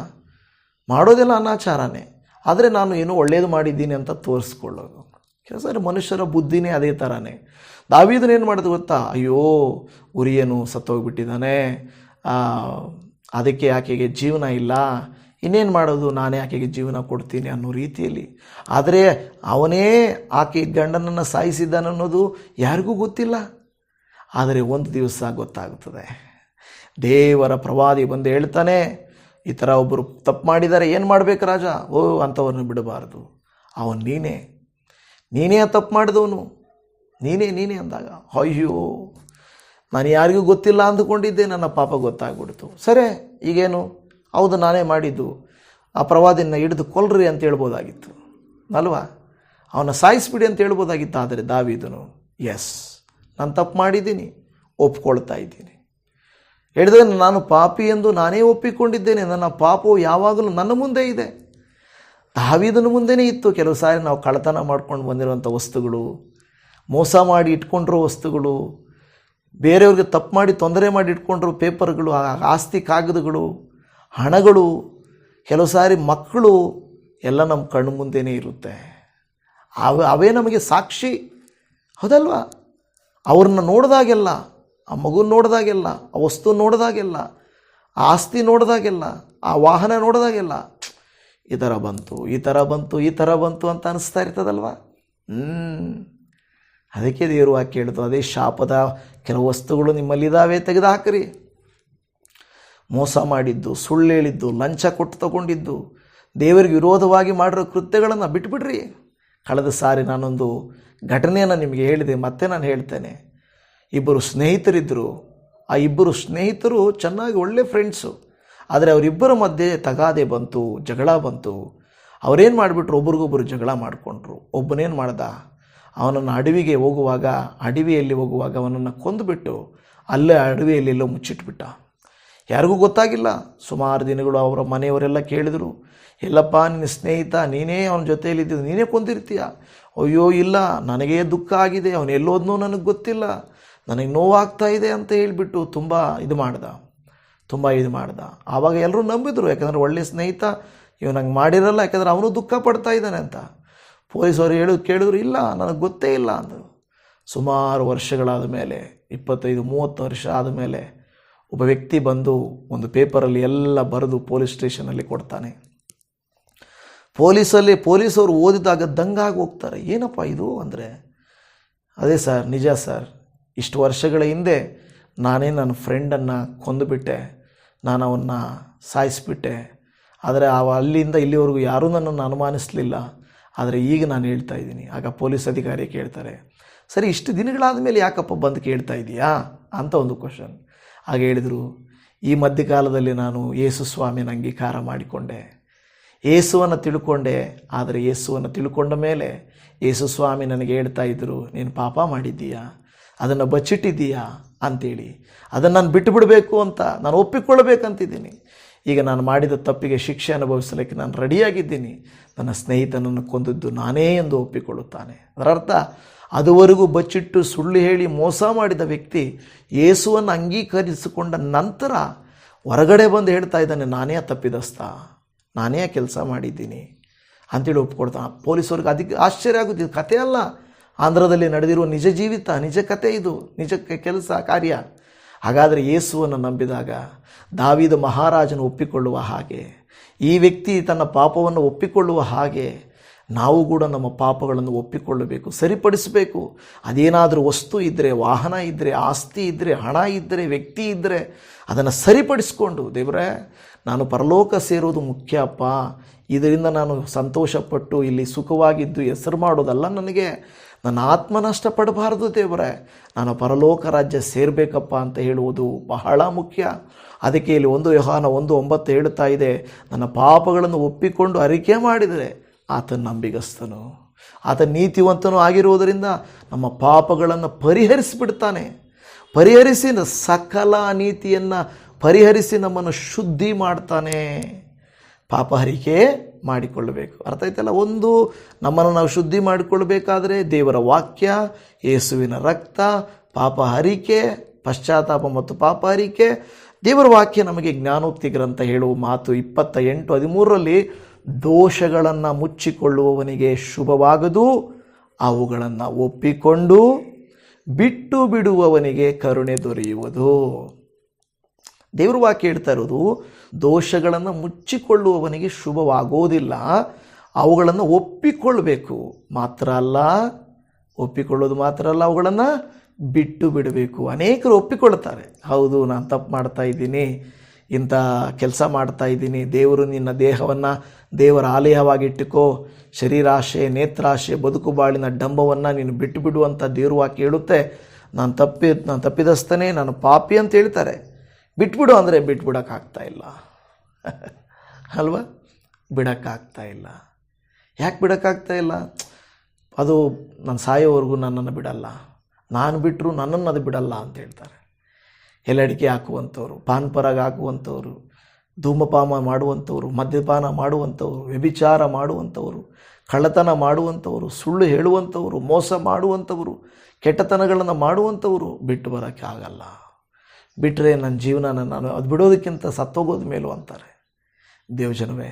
ಮಾಡೋದೆಲ್ಲ ಅನಾಚಾರನೇ, ಆದರೆ ನಾನು ಏನೋ ಒಳ್ಳೆಯದು ಮಾಡಿದ್ದೀನಿ ಅಂತ ತೋರಿಸ್ಕೊಳ್ಳೋದು. ಕೆಲಸ ಮನುಷ್ಯರ ಬುದ್ಧಿನೇ ಅದೇ ಥರನೇ. ದಾವೀದನು ಏನು ಮಾಡೋದು ಗೊತ್ತಾ? ಅಯ್ಯೋ ಉರಿಯನು ಸತ್ತೋಗ್ಬಿಟ್ಟಿದ್ದಾನೆ, ಅದಕ್ಕೆ ಆಕೆಗೆ ಜೀವನ ಇಲ್ಲ, ಇನ್ನೇನು ಮಾಡೋದು, ನಾನೇ ಆಕೆಗೆ ಜೀವನ ಕೊಡ್ತೀನಿ ಅನ್ನೋ ರೀತಿಯಲ್ಲಿ. ಆದರೆ ಅವನೇ ಆಕೆ ಗಂಡನನ್ನು ಸಾಯಿಸಿದ್ದಾನೆ ಅನ್ನೋದು ಯಾರಿಗೂ ಗೊತ್ತಿಲ್ಲ. ಆದರೆ ಒಂದು ದಿವಸ ಗೊತ್ತಾಗುತ್ತದೆ. ದೇವರ ಪ್ರವಾದಿ ಬಂದು ಹೇಳ್ತಾನೆ, ಈ ಥರ ಒಬ್ಬರು ತಪ್ಪು ಮಾಡಿದ್ದಾರೆ, ಏನು ಮಾಡಬೇಕು ರಾಜ? ಅಂಥವ್ರನ್ನ ಬಿಡಬಾರ್ದು. ಅವನು ನೀನೇ ತಪ್ಪು ಮಾಡಿದವನು, ನೀನೇ ಅಂದಾಗ, ಅಯ್ಯೋ ನಾನು ಯಾರಿಗೂ ಗೊತ್ತಿಲ್ಲ ಅಂದುಕೊಂಡಿದ್ದೆ, ನನ್ನ ಪಾಪ ಗೊತ್ತಾಗ್ಬಿಡ್ತು. ಸರಿ, ಈಗೇನು? ಹೌದು ನಾನೇ ಮಾಡಿದ್ದು, ಆ ಪ್ರವಾದಿನ ಹಿಡಿದು ಕೊಲ್ರಿ ಅಂತ ಹೇಳ್ಬೋದಾಗಿತ್ತು ಅಲ್ವಾ, ಅವನ ಸಾಯಿಸ್ಬಿಡಿ ಅಂತ ಹೇಳ್ಬೋದಾಗಿತ್ತು. ಆದರೆ ದಾವೀದನು ಎಸ್, ನಾನು ತಪ್ಪು ಮಾಡಿದ್ದೀನಿ, ಒಪ್ಕೊಳ್ತಾ ಇದ್ದೀನಿ. ಹೇಳಿದ್ರೆ ನಾನು ಪಾಪಿ ಎಂದು ನಾನೇ ಒಪ್ಪಿಕೊಂಡಿದ್ದೇನೆ, ನನ್ನ ಪಾಪವು ಯಾವಾಗಲೂ ನನ್ನ ಮುಂದೆ ಇದೆ. ದಾವೀದನ ಮುಂದೆನೇ ಇತ್ತು. ಕೆಲವು ಸಾರಿ ನಾವು ಕಳ್ಳತನ ಮಾಡ್ಕೊಂಡು ಬಂದಿರುವಂಥ ವಸ್ತುಗಳು, ಮೋಸ ಮಾಡಿ ಇಟ್ಕೊಂಡಿರೋ ವಸ್ತುಗಳು, ಬೇರೆಯವ್ರಿಗೆ ತಪ್ಪು ಮಾಡಿ ತೊಂದರೆ ಮಾಡಿ ಇಟ್ಕೊಂಡಿರೋ ಪೇಪರ್ಗಳು, ಆಸ್ತಿ ಕಾಗದಗಳು, ಹಣಗಳು, ಕೆಲವು ಸಾರಿ ಮಕ್ಕಳು ಎಲ್ಲ ನಮ್ಮ ಕಣ್ಣು ಮುಂದೆನೇ ಇರುತ್ತೆ. ಅವೇ ನಮಗೆ ಸಾಕ್ಷಿ, ಹೌದಲ್ವಾ? ಅವ್ರನ್ನ ನೋಡಿದಾಗೆಲ್ಲ, ಆ ಮಗು ನೋಡಿದಾಗೆಲ್ಲ, ಆ ವಸ್ತು ನೋಡಿದಾಗೆಲ್ಲ, ಆ ಆಸ್ತಿ ನೋಡಿದಾಗೆಲ್ಲ, ಆ ವಾಹನ ನೋಡಿದಾಗೆಲ್ಲ ಈ ಥರ ಬಂತು, ಈ ಥರ ಬಂತು, ಈ ಥರ ಬಂತು ಅಂತ ಅನಿಸ್ತಾ ಇರ್ತದಲ್ವ. ಅದಕ್ಕೆ ದೇವರು ವಾಕ್ಯ ಹೇಳಿತು, ಅದೇ ಶಾಪದ ಕೆಲವು ವಸ್ತುಗಳು ನಿಮ್ಮಲ್ಲಿದ್ದಾವೆ, ತೆಗೆದುಹಾಕ್ರಿ. ಮೋಸ ಮಾಡಿದ್ದು, ಸುಳ್ಳು ಹೇಳಿದ್ದು, ಲಂಚ ಕೊಟ್ಟು ತಗೊಂಡಿದ್ದು, ದೇವರಿಗೆ ವಿರೋಧವಾಗಿ ಮಾಡಿರೋ ಕೃತ್ಯಗಳನ್ನು ಬಿಟ್ಬಿಡ್ರಿ. ಕಳೆದ ಸಾರಿ ನಾನೊಂದು ಘಟನೆಯನ್ನು ನಿಮಗೆ ಹೇಳಿದೆ, ಮತ್ತೆ ನಾನು ಹೇಳ್ತೇನೆ. ಇಬ್ಬರು ಸ್ನೇಹಿತರಿದ್ದರು. ಆ ಇಬ್ಬರು ಸ್ನೇಹಿತರು ಚೆನ್ನಾಗಿ ಒಳ್ಳೆ ಫ್ರೆಂಡ್ಸು. ಆದರೆ ಅವರಿಬ್ಬರ ಮಧ್ಯೆ ತಗಾದೆ ಬಂತು, ಜಗಳ ಬಂತು. ಅವರೇನು ಮಾಡಿಬಿಟ್ರು, ಒಬ್ರಿಗೊಬ್ಬರು ಜಗಳ ಮಾಡಿಕೊಂಡ್ರು. ಒಬ್ಬನೇನು ಮಾಡ್ದ, ಅವನನ್ನು ಅಡವಿಗೆ ಹೋಗುವಾಗ, ಅಡವಿಯಲ್ಲಿ ಹೋಗುವಾಗ ಅವನನ್ನು ಕೊಂದುಬಿಟ್ಟು ಅಲ್ಲೇ ಅಡವಿಯಲ್ಲೆಲ್ಲೋ ಮುಚ್ಚಿಟ್ಬಿಟ್ಟ. ಯಾರಿಗೂ ಗೊತ್ತಾಗಿಲ್ಲ. ಸುಮಾರು ದಿನಗಳು ಅವರ ಮನೆಯವರೆಲ್ಲ ಕೇಳಿದರು, ಎಲ್ಲಪ್ಪ ನಿನ್ನ ಸ್ನೇಹಿತ, ನೀನೇ ಅವನ ಜೊತೆಯಲ್ಲಿದ್ದು ನೀನೇ ಕೊಂದಿರ್ತೀಯ. ಅಯ್ಯೋ ಇಲ್ಲ, ನನಗೇ ದುಃಖ ಆಗಿದೆ, ಅವನು ಎಲ್ಲೋದ್ನೋ ನನಗೆ ಗೊತ್ತಿಲ್ಲ, ನನಗೆ ನೋವಾಗ್ತಾ ಇದೆ ಅಂತ ಹೇಳಿಬಿಟ್ಟು ತುಂಬ ಇದು ಮಾಡ್ದ. ಆವಾಗ ಎಲ್ಲರೂ ನಂಬಿದ್ರು, ಯಾಕಂದರೆ ಒಳ್ಳೆಯ ಸ್ನೇಹಿತ, ಇವನು ಹಂಗೆ ಮಾಡಿರಲ್ಲ, ಯಾಕಂದರೆ ಅವನು ದುಃಖ ಪಡ್ತಾ ಇದ್ದಾನೆ ಅಂತ. ಪೊಲೀಸವರು ಕೇಳಿದ್ರು, ಇಲ್ಲ ನನಗೆ ಗೊತ್ತೇ ಇಲ್ಲ ಅಂದರು. ಸುಮಾರು ವರ್ಷಗಳಾದ ಮೇಲೆ, 25-30 ವರ್ಷ ಆದಮೇಲೆ ಒಬ್ಬ ವ್ಯಕ್ತಿ ಬಂದು ಒಂದು ಪೇಪರಲ್ಲಿ ಎಲ್ಲ ಬರೆದು ಪೊಲೀಸ್ ಸ್ಟೇಷನಲ್ಲಿ ಕೊಡ್ತಾನೆ. ಪೊಲೀಸವರು ಓದಿದಾಗ ದಂಗಾಗಿ ಹೋಗ್ತಾರೆ. ಏನಪ್ಪ ಇದು ಅಂದರೆ, ಅದೇ ಸರ್, ನಿಜ ಸರ್, ಇಷ್ಟು ವರ್ಷಗಳ ಹಿಂದೆ ನಾನೇ ನನ್ನ ಫ್ರೆಂಡನ್ನು ಕೊಂದುಬಿಟ್ಟೆ, ನಾನು ಅವನ್ನ ಸಾಯಿಸಿಬಿಟ್ಟೆ. ಆದರೆ ಅಲ್ಲಿಂದ ಇಲ್ಲಿವರೆಗೂ ಯಾರೂ ನನ್ನನ್ನು ಅನುಮಾನಿಸಲಿಲ್ಲ. ಆದರೆ ಈಗ ನಾನು ಹೇಳ್ತಾ ಇದ್ದೀನಿ. ಆಗ ಪೊಲೀಸ್ ಅಧಿಕಾರಿ ಕೇಳ್ತಾರೆ, ಸರಿ ಇಷ್ಟು ದಿನಗಳಾದ ಮೇಲೆ ಯಾಕಪ್ಪ ಬಂದು ಕೇಳ್ತಾ ಇದೆಯಾ ಅಂತ ಒಂದು ಕ್ವಶನ್. ಆಗ ಹೇಳಿದರು, ಈ ಮಧ್ಯಕಾಲದಲ್ಲಿ ನಾನು ಯೇಸು ಸ್ವಾಮಿನ ಅಂಗೀಕಾರ ಮಾಡಿಕೊಂಡೆ, ಯೇಸುವನ್ನು ತಿಳ್ಕೊಂಡೆ. ಆದರೆ ಯೇಸುವನ್ನು ತಿಳ್ಕೊಂಡ ಮೇಲೆ ಯೇಸು ಸ್ವಾಮಿ ನನಗೆ ಹೇಳ್ತಾ ಇದ್ದರು, ನೀನು ಪಾಪ ಮಾಡಿದ್ದೀಯಾ, ಅದನ್ನು ಬಚ್ಚಿಟ್ಟಿದ್ದೀಯಾ ಅಂಥೇಳಿ, ಅದನ್ನು ನಾನು ಬಿಟ್ಟು ಬಿಡಬೇಕು ಅಂತ ನಾನು ಒಪ್ಪಿಕೊಳ್ಳಬೇಕಂತಿದ್ದೀನಿ. ಈಗ ನಾನು ಮಾಡಿದ ತಪ್ಪಿಗೆ ಶಿಕ್ಷೆ ಅನುಭವಿಸಲಿಕ್ಕೆ ನಾನು ರೆಡಿಯಾಗಿದ್ದೀನಿ. ನನ್ನ ಸ್ನೇಹಿತನನ್ನು ಕೊಂದದ್ದು ನಾನೇ ಎಂದು ಒಪ್ಪಿಕೊಳ್ಳುತ್ತಾನೆ. ಅದರರ್ಥ ಅದುವರೆಗೂ ಬಚ್ಚಿಟ್ಟು ಸುಳ್ಳು ಹೇಳಿ ಮೋಸ ಮಾಡಿದ ವ್ಯಕ್ತಿ ಯೇಸುವನ್ನು ಅಂಗೀಕರಿಸಿಕೊಂಡ ನಂತರ ಹೊರಗಡೆ ಬಂದು ಹೇಳ್ತಾ ಇದ್ದಾನೆ, ನಾನೇ ತಪ್ಪಿದಸ್ತ, ನಾನೇ ಕೆಲಸ ಮಾಡಿದ್ದೀನಿ ಅಂಥೇಳಿ ಒಪ್ಪಿಕೊಡ್ತಾನೆ. ಪೊಲೀಸವ್ರಿಗೆ ಅದಕ್ಕೆ ಆಶ್ಚರ್ಯ ಆಗುತ್ತೆ. ಇದು ಕತೆ ಅಲ್ಲ, ಆಂಧ್ರದಲ್ಲಿ ನಡೆದಿರುವ ನಿಜ ಜೀವಿತ, ನಿಜ ಕತೆ, ಇದು ನಿಜಕ್ಕೆ ಕೆಲಸ ಕಾರ್ಯ. ಹಾಗಾದರೆ ಯೇಸುವನ್ನು ನಂಬಿದಾಗ ದಾವೀದ ಮಹಾರಾಜನು ಒಪ್ಪಿಕೊಳ್ಳುವ ಹಾಗೆ, ಈ ವ್ಯಕ್ತಿ ತನ್ನ ಪಾಪವನ್ನು ಒಪ್ಪಿಕೊಳ್ಳುವ ಹಾಗೆ ನಾವು ಕೂಡ ನಮ್ಮ ಪಾಪಗಳನ್ನು ಒಪ್ಪಿಕೊಳ್ಳಬೇಕು, ಸರಿಪಡಿಸಬೇಕು. ಅದೇನಾದರೂ ವಸ್ತು ಇದ್ದರೆ, ವಾಹನ ಇದ್ದರೆ, ಆಸ್ತಿ ಇದ್ದರೆ, ಹಣ ಇದ್ದರೆ, ವ್ಯಕ್ತಿ ಇದ್ದರೆ ಅದನ್ನು ಸರಿಪಡಿಸ್ಕೊಂಡು, ದೇವರೇ ನಾನು ಪರಲೋಕ ಸೇರೋದು ಮುಖ್ಯ ಅಪ್ಪ, ಇದರಿಂದ ನಾನು ಸಂತೋಷಪಟ್ಟು ಇಲ್ಲಿ ಸುಖವಾಗಿದ್ದು ಹೆಸರು ಮಾಡೋದಲ್ಲ, ನನಗೆ ನನ್ನ ಆತ್ಮ ನಷ್ಟಪಡಬಾರದು ದೇವರೇ, ನಾನು ಪರಲೋಕ ರಾಜ್ಯ ಸೇರಬೇಕಪ್ಪ ಅಂತ ಹೇಳುವುದು ಬಹಳ ಮುಖ್ಯ. ಅದಕ್ಕೆ ಇಲ್ಲಿ 1 ಯೋಹಾನ 1:9 ಹೇಳುತ್ತಾ ಇದೆ, ನನ್ನ ಪಾಪಗಳನ್ನು ಒಪ್ಪಿಕೊಂಡು ಅರಿಕೆ ಮಾಡಿದರೆ ಆತನ ನಂಬಿಗಸ್ತನು, ಆತ ನೀತಿವಂತನೂ ಆಗಿರುವುದರಿಂದ ನಮ್ಮ ಪಾಪಗಳನ್ನು ಪರಿಹರಿಸಿಬಿಡ್ತಾನೆ. ಪರಿಹರಿಸಿ ಸಕಲ ನೀತಿಯನ್ನು ಪರಿಹರಿಸಿ ನಮ್ಮನ್ನು ಶುದ್ಧಿ ಮಾಡ್ತಾನೆ. ಪಾಪ ಹರಿಕೆ ಮಾಡಿಕೊಳ್ಳಬೇಕು. ಅರ್ಥ ಆಯ್ತಲ್ಲ? ಒಂದು, ನಮ್ಮನ್ನು ನಾವು ಶುದ್ಧಿ ಮಾಡಿಕೊಳ್ಳಬೇಕಾದ್ರೆ ದೇವರ ವಾಕ್ಯ, ಯೇಸುವಿನ ರಕ್ತ, ಪಾಪ ಹರಿಕೆ, ಪಶ್ಚಾತ್ತಾಪ ಮತ್ತು ಪಾಪ ಹರಿಕೆ. ದೇವರ ವಾಕ್ಯ ನಮಗೆ ಜ್ಞಾನೋಕ್ತಿ ಗ್ರಂಥ ಹೇಳುವ ಮಾತು 28:13ರಲ್ಲಿ, ದೋಷಗಳನ್ನು ಮುಚ್ಚಿಕೊಳ್ಳುವವನಿಗೆ ಶುಭವಾಗದು, ಅವುಗಳನ್ನು ಒಪ್ಪಿಕೊಂಡು ಬಿಟ್ಟು ಬಿಡುವವನಿಗೆ ಕರುಣೆ ದೊರೆಯುವುದು. ದೇವ್ರ ವಾಕ್ಯ ಹೇಳ್ತಾ ಇರೋದು, ದೋಷಗಳನ್ನು ಮುಚ್ಚಿಕೊಳ್ಳುವವನಿಗೆ ಶುಭವಾಗೋದಿಲ್ಲ, ಅವುಗಳನ್ನು ಒಪ್ಪಿಕೊಳ್ಳಬೇಕು ಮಾತ್ರ ಅಲ್ಲ, ಒಪ್ಪಿಕೊಳ್ಳೋದು ಮಾತ್ರ ಅಲ್ಲ, ಅವುಗಳನ್ನು ಬಿಟ್ಟು ಬಿಡಬೇಕು. ಅನೇಕರು ಒಪ್ಪಿಕೊಳ್ತಾರೆ, ಹೌದು ನಾನು ತಪ್ಪು ಮಾಡ್ತಾ ಇದ್ದೀನಿ, ಇಂಥ ಕೆಲಸ ಮಾಡ್ತಾ ಇದ್ದೀನಿ, ದೇವರು ನಿನ್ನ ದೇಹವನ್ನು ದೇವರ ಆಲಯವಾಗಿಟ್ಟುಕೋ, ಶರೀರಾಶೆ, ನೇತ್ರಾಶೆ, ಬದುಕು ಬಾಳಿನ ಡಂಬವನ್ನು ನೀನು ಬಿಟ್ಟು ಬಿಡುವಂಥ ದೇವ್ರ ವಾಕ್ಯ ಹೇಳುತ್ತೆ. ನಾನು ತಪ್ಪಿದಸ್ತನೇ, ನಾನು ಪಾಪಿ ಅಂತ ಹೇಳ್ತಾರೆ. ಬಿಟ್ಬಿಡು ಅಂದರೆ ಬಿಟ್ಬಿಡೋಕ್ಕಾಗ್ತಾ ಇಲ್ಲ. ಅಲ್ವಾ? ಬಿಡೋಕ್ಕಾಗ್ತಾ ಇಲ್ಲ. ಯಾಕೆ ಬಿಡೋಕ್ಕಾಗ್ತಾ ಇಲ್ಲ? ಅದು ನಾನು ಸಾಯೋವರೆಗೂ ನನ್ನನ್ನು ಬಿಡಲ್ಲ, ನಾನು ಬಿಟ್ಟರು ನನ್ನನ್ನು ಅದು ಬಿಡಲ್ಲ ಅಂತ ಹೇಳ್ತಾರೆ. ಎಲೆಡಿಕೆ ಹಾಕುವಂಥವ್ರು, ಪಾನ್ ಪರಾಗ ಹಾಕುವಂಥವ್ರು, ಧೂಮಪಾನ ಮಾಡುವಂಥವ್ರು, ಮದ್ಯಪಾನ ಮಾಡುವಂಥವ್ರು, ವ್ಯಭಿಚಾರ ಮಾಡುವಂಥವ್ರು, ಕಳ್ಳತನ ಮಾಡುವಂಥವ್ರು, ಸುಳ್ಳು ಹೇಳುವಂಥವ್ರು, ಮೋಸ ಮಾಡುವಂಥವರು, ಕೆಟ್ಟತನಗಳನ್ನು ಮಾಡುವಂಥವರು ಬಿಟ್ಟು ಬರೋಕ್ಕೆ ಆಗಲ್ಲ. ಬಿಟ್ಟರೆ ನನ್ನ ಜೀವನನ ನಾನು ಅದು ಬಿಡೋದಕ್ಕಿಂತ ಸತ್ತೋಗೋದು ಮೇಲೂ ಅಂತಾರೆ. ದೇವಜನವೇ,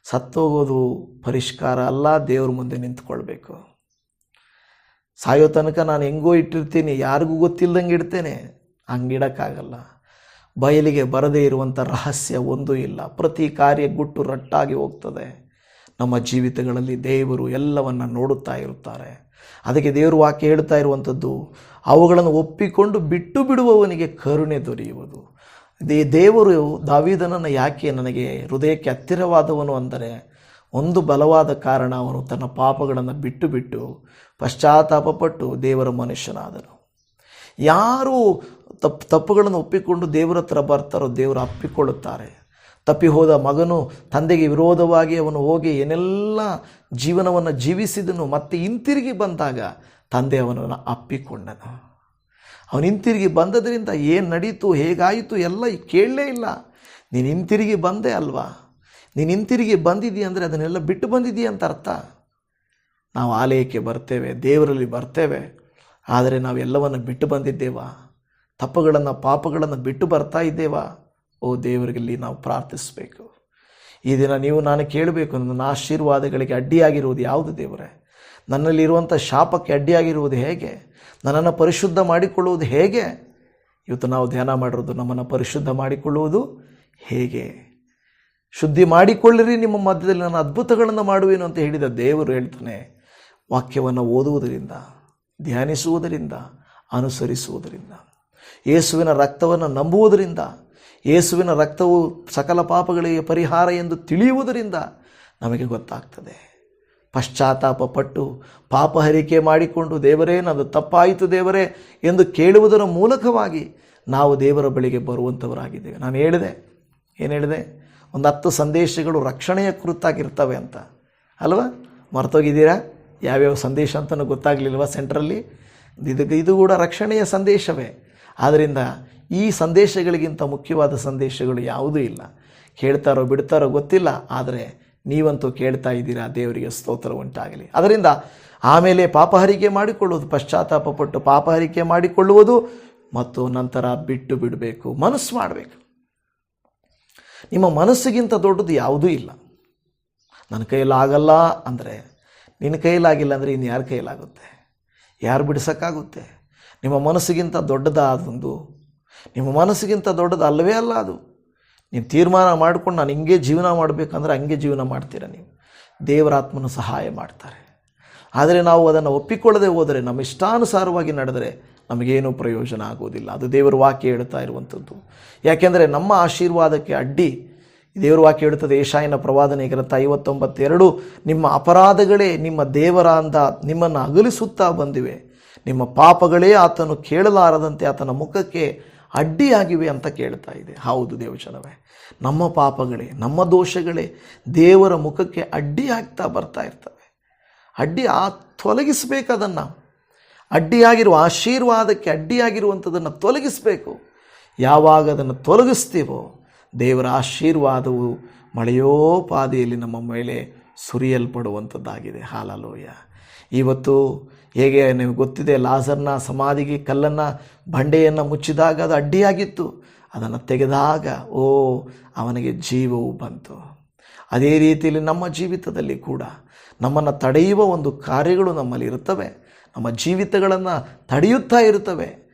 ಸತ್ತೋಗೋದು ಪರಿಷ್ಕಾರ ಅಲ್ಲ, ದೇವ್ರ ಮುಂದೆ ನಿಂತ್ಕೊಳ್ಬೇಕು. ಸಾಯೋ ತನಕ ನಾನು ಹೆಂಗೋ ಇಟ್ಟಿರ್ತೀನಿ, ಯಾರಿಗೂ ಗೊತ್ತಿಲ್ಲದಂಗೆ ಇಡ್ತೇನೆ, ಹಂಗಿಡೋಕ್ಕಾಗಲ್ಲ. ಬಯಲಿಗೆ ಬರದೇ ಇರುವಂಥ ರಹಸ್ಯ ಒಂದೂ ಇಲ್ಲ. ಪ್ರತಿ ಕಾರ್ಯ ಗುಟ್ಟು ರಟ್ಟಾಗಿ ಹೋಗ್ತದೆ. ನಮ್ಮ ಜೀವಿತಗಳಲ್ಲಿ ದೇವರು ಎಲ್ಲವನ್ನು ನೋಡುತ್ತಾ ಇರುತ್ತಾರೆ. ಅದಕ್ಕೆ ದೇವರು ವಾಕ್ಯ ಹೇಳ್ತಾ ಇರುವಂಥದ್ದು, ಅವುಗಳನ್ನು ಒಪ್ಪಿಕೊಂಡು ಬಿಟ್ಟು ಬಿಡುವವನಿಗೆ ಕರುಣೆ ದೊರೆಯುವುದು. ದೇವರು ದಾವೀದನನ್ನು ಯಾಕೆ ನನಗೆ ಹೃದಯಕ್ಕೆ ಹತ್ತಿರವಾದವನು ಅಂದರೆ, ಒಂದು ಬಲವಾದ ಕಾರಣ, ಅವನು ತನ್ನ ಪಾಪಗಳನ್ನು ಬಿಟ್ಟು ಬಿಟ್ಟು ಪಶ್ಚಾತ್ತಾಪಪಟ್ಟು ದೇವರ ಮನುಷ್ಯನಾದನು. ಯಾರು ತಪ್ಪುಗಳನ್ನು ಒಪ್ಪಿಕೊಂಡು ದೇವರ ಹತ್ರ ಬರ್ತಾರೋ ದೇವರು ಅಪ್ಪಿಕೊಳ್ಳುತ್ತಾರೆ. ತಪ್ಪಿ ಹೋದ ಮಗನು ತಂದೆಗೆ ವಿರೋಧವಾಗಿ ಅವನು ಹೋಗಿ ಏನೆಲ್ಲ ಜೀವನವನ್ನು ಜೀವಿಸಿದನು, ಮತ್ತೆ ಹಿಂತಿರುಗಿ ಬಂದಾಗ ತಂದೆ ಅವನನ್ನು ಅಪ್ಪಿಕೊಂಡನು. ಅವನು ಹಿಂತಿರುಗಿ ಬಂದದ್ರಿಂದ ಏನು ನಡೀತು, ಹೇಗಾಯಿತು ಎಲ್ಲ ಕೇಳಲೇ ಇಲ್ಲ. ನೀನು ಹಿಂತಿರುಗಿ ಬಂದೆ ಅಲ್ವಾ, ನೀನು ಹಿಂತಿರುಗಿ ಬಂದಿದ್ದೀಯ ಅಂದರೆ ಅದನ್ನೆಲ್ಲ ಬಿಟ್ಟು ಬಂದಿದ್ದೀಯ ಅಂತ ಅರ್ಥ. ನಾವು ಆಲಯಕ್ಕೆ ಬರ್ತೇವೆ, ದೇವರಲ್ಲಿ ಬರ್ತೇವೆ, ಆದರೆ ನಾವೆಲ್ಲವನ್ನು ಬಿಟ್ಟು ಬಂದಿದ್ದೇವಾ? ತಪ್ಪುಗಳನ್ನು ಪಾಪಗಳನ್ನು ಬಿಟ್ಟು ಬರ್ತಾ ಇದ್ದೇವಾ? ಓ ದೇವರಲ್ಲಿ ನಾವು ಪ್ರಾರ್ಥಿಸಬೇಕು. ಈ ದಿನ ನೀವು ನಾನು ಕೇಳಬೇಕು, ನನ್ನ ಆಶೀರ್ವಾದಗಳಿಗೆ ಅಡ್ಡಿಯಾಗಿರುವುದು ಯಾವುದು ದೇವರೇ? ನನ್ನಲ್ಲಿರುವಂಥ ಶಾಪಕ್ಕೆ ಅಡ್ಡಿಯಾಗಿರುವುದು ಹೇಗೆ? ನನ್ನನ್ನು ಪರಿಶುದ್ಧ ಮಾಡಿಕೊಳ್ಳುವುದು ಹೇಗೆ? ಇವತ್ತು ನಾವು ಧ್ಯಾನ ಮಾಡಿರೋದು ನಮ್ಮನ್ನು ಪರಿಶುದ್ಧ ಮಾಡಿಕೊಳ್ಳುವುದು ಹೇಗೆ? ಶುದ್ಧಿ ಮಾಡಿಕೊಳ್ಳಿರಿ, ನಿಮ್ಮ ಮಧ್ಯದಲ್ಲಿ ನಾನು ಅದ್ಭುತಗಳನ್ನು ಮಾಡುವೇನು ಅಂತ ಹೇಳಿದ ದೇವರು ಹೇಳ್ತಾನೆ. ವಾಕ್ಯವನ್ನು ಓದುವುದರಿಂದ, ಧ್ಯಾನಿಸುವುದರಿಂದ, ಅನುಸರಿಸುವುದರಿಂದ, ಯೇಸುವಿನ ರಕ್ತವನ್ನು ನಂಬುವುದರಿಂದ, ಯೇಸುವಿನ ರಕ್ತವು ಸಕಲ ಪಾಪಗಳಿಗೆ ಪರಿಹಾರ ಎಂದು ತಿಳಿಯುವುದರಿಂದ ನಮಗೆ ಗೊತ್ತಾಗ್ತದೆ. ಪಶ್ಚಾತ್ತಾಪ ಪಟ್ಟು ಪಾಪಹರಿಕೆ ಮಾಡಿಕೊಂಡು ದೇವರೇ ನನ್ನದು ತಪ್ಪಾಯಿತು ದೇವರೇ ಎಂದು ಕೇಳುವುದರ ಮೂಲಕವಾಗಿ ನಾವು ದೇವರ ಬಳಿಗೆ ಬರುವಂಥವರಾಗಿದ್ದೇವೆ. ನಾನು ಏನು ಹೇಳಿದೆ? ಒಂದು 10 ಸಂದೇಶಗಳು ರಕ್ಷಣೆಯ ಕುರಿತಾಗಿರ್ತವೆ ಅಂತ ಅಲ್ವಾ? ಮರ್ತೋಗಿದ್ದೀರಾ? ಯಾವ್ಯಾವ ಸಂದೇಶ ಅಂತಲೂ ಗೊತ್ತಾಗಲಿಲ್ವ ಸೆಂಟ್ರಲ್ಲಿ? ಇದು ಕೂಡ ರಕ್ಷಣೆಯ ಸಂದೇಶವೇ. ಆದ್ದರಿಂದ ಈ ಸಂದೇಶಗಳಿಗಿಂತ ಮುಖ್ಯವಾದ ಸಂದೇಶಗಳು ಯಾವುದೂ ಇಲ್ಲ. ಕೇಳ್ತಾರೋ ಬಿಡ್ತಾರೋ ಗೊತ್ತಿಲ್ಲ, ಆದರೆ ನೀವಂತೂ ಕೇಳ್ತಾ ಇದ್ದೀರಾ. ದೇವರಿಗೆ ಸ್ತೋತ್ರ ಉಂಟಾಗಲಿ. ಅದರಿಂದ ಆಮೇಲೆ ಪಾಪಹರಿಕೆ ಮಾಡಿಕೊಳ್ಳುವುದು, ಪಶ್ಚಾತ್ತಾಪಪಟ್ಟು ಪಾಪಹರಿಕೆ ಮಾಡಿಕೊಳ್ಳುವುದು, ಮತ್ತು ನಂತರ ಬಿಟ್ಟು ಬಿಡಬೇಕು, ಮನಸ್ಸು ಮಾಡಬೇಕು. ನಿಮ್ಮ ಮನಸ್ಸಿಗಿಂತ ದೊಡ್ಡದು ಯಾವುದೂ ಇಲ್ಲ. ನನ್ನ ಕೈಯಲ್ಲಾಗಲ್ಲ ಅಂದರೆ, ನಿನ್ನ ಕೈಯಲ್ಲಾಗಿಲ್ಲ ಅಂದರೆ ಇನ್ನು ಯಾರ ಕೈಯಲ್ಲಾಗುತ್ತೆ? ಯಾರು ಬಿಡಿಸೋಕ್ಕಾಗುತ್ತೆ? ನಿಮ್ಮ ಮನಸ್ಸಿಗಿಂತ ದೊಡ್ಡದಾದೊಂದು, ನಿಮ್ಮ ಮನಸ್ಸಿಗಿಂತ ದೊಡ್ಡದು ಅಲ್ಲವೇ ಅಲ್ಲ ಅದು. ನೀವು ತೀರ್ಮಾನ ಮಾಡಿಕೊಂಡು ನಾನು ಹಿಂಗೆ ಜೀವನ ಮಾಡಬೇಕಂದ್ರೆ ಹಂಗೆ ಜೀವನ ಮಾಡ್ತೀರ ನೀವು. ದೇವರಾತ್ಮನು ಸಹಾಯ ಮಾಡ್ತಾರೆ. ಆದರೆ ನಾವು ಅದನ್ನು ಒಪ್ಪಿಕೊಳ್ಳದೆ ಹೋದರೆ, ನಮ್ಮ ಇಷ್ಟಾನುಸಾರವಾಗಿ ನಡೆದರೆ ನಮಗೇನೂ ಪ್ರಯೋಜನ ಆಗೋದಿಲ್ಲ. ಅದು ದೇವರ ವಾಕ್ಯ ಹೇಳ್ತಾ ಇರುವಂಥದ್ದು. ಯಾಕೆಂದರೆ ನಮ್ಮ ಆಶೀರ್ವಾದಕ್ಕೆ ಅಡ್ಡಿ ದೇವರ ವಾಕ್ಯ ಹೇಳುತ್ತದೆ. ಯೆಶಾಯನ ಪ್ರವಾದನೆ ಗ್ರಂಥ 59:2, ನಿಮ್ಮ ಅಪರಾಧಗಳೇ ನಿಮ್ಮ ದೇವರಾಂದ ನಿಮ್ಮನ್ನು ಅಗಲಿಸುತ್ತಾ ಬಂದಿವೆ, ನಿಮ್ಮ ಪಾಪಗಳೇ ಆತನು ಕೇಳಲಾರದಂತೆ ಆತನ ಮುಖಕ್ಕೆ ಅಡ್ಡಿಯಾಗಿವೆ ಅಂತ ಕೇಳ್ತಾ ಇದೆ. ಹೌದು ದೇವಜನವೇ, ನಮ್ಮ ಪಾಪಗಳೇ, ನಮ್ಮ ದೋಷಗಳೇ ದೇವರ ಮುಖಕ್ಕೆ ಅಡ್ಡಿ ಆಗ್ತಾ ಬರ್ತಾ ಇರ್ತವೆ. ತೊಲಗಿಸಬೇಕದನ್ನು. ಅಡ್ಡಿಯಾಗಿರುವ ಆಶೀರ್ವಾದಕ್ಕೆ ಅಡ್ಡಿಯಾಗಿರುವಂಥದ್ದನ್ನು ತೊಲಗಿಸಬೇಕು. ಯಾವಾಗ ಅದನ್ನು ತೊಲಗಿಸ್ತೀವೋ ದೇವರ ಆಶೀರ್ವಾದವು ಮಳೆಯೋಪಾದಿಯಲ್ಲಿ ನಮ್ಮ ಮೇಲೆ ಸುರಿಯಲ್ಪಡುವಂಥದ್ದಾಗಿದೆ. ಹಾಲೆಲೂಯ. ಇವತ್ತು ಹೇಗೆ ನಿಮಗೆ ಗೊತ್ತಿದೆ, ಲಾಜರ್ನ ಸಮಾಧಿಗೆ ಕಲ್ಲನ್ನು ಬಂಡೆಯನ್ನು ಮುಚ್ಚಿದಾಗ ಅದು ಅಡ್ಡಿಯಾಗಿತ್ತು. ಅದನ್ನು ತೆಗೆದಾಗ ಅವನಿಗೆ ಜೀವವು ಬಂತು. ಅದೇ ರೀತಿಯಲ್ಲಿ ನಮ್ಮ ಜೀವಿತದಲ್ಲಿ ಕೂಡ ನಮ್ಮನ್ನು ತಡೆಯುವ ಒಂದು ಕಾರ್ಯಗಳು ನಮ್ಮಲ್ಲಿ ಇರುತ್ತವೆ. ನಮ್ಮ ಜೀವಿತಗಳನ್ನು ತಡೆಯುತ್ತಾ ಇರುತ್ತವೆ.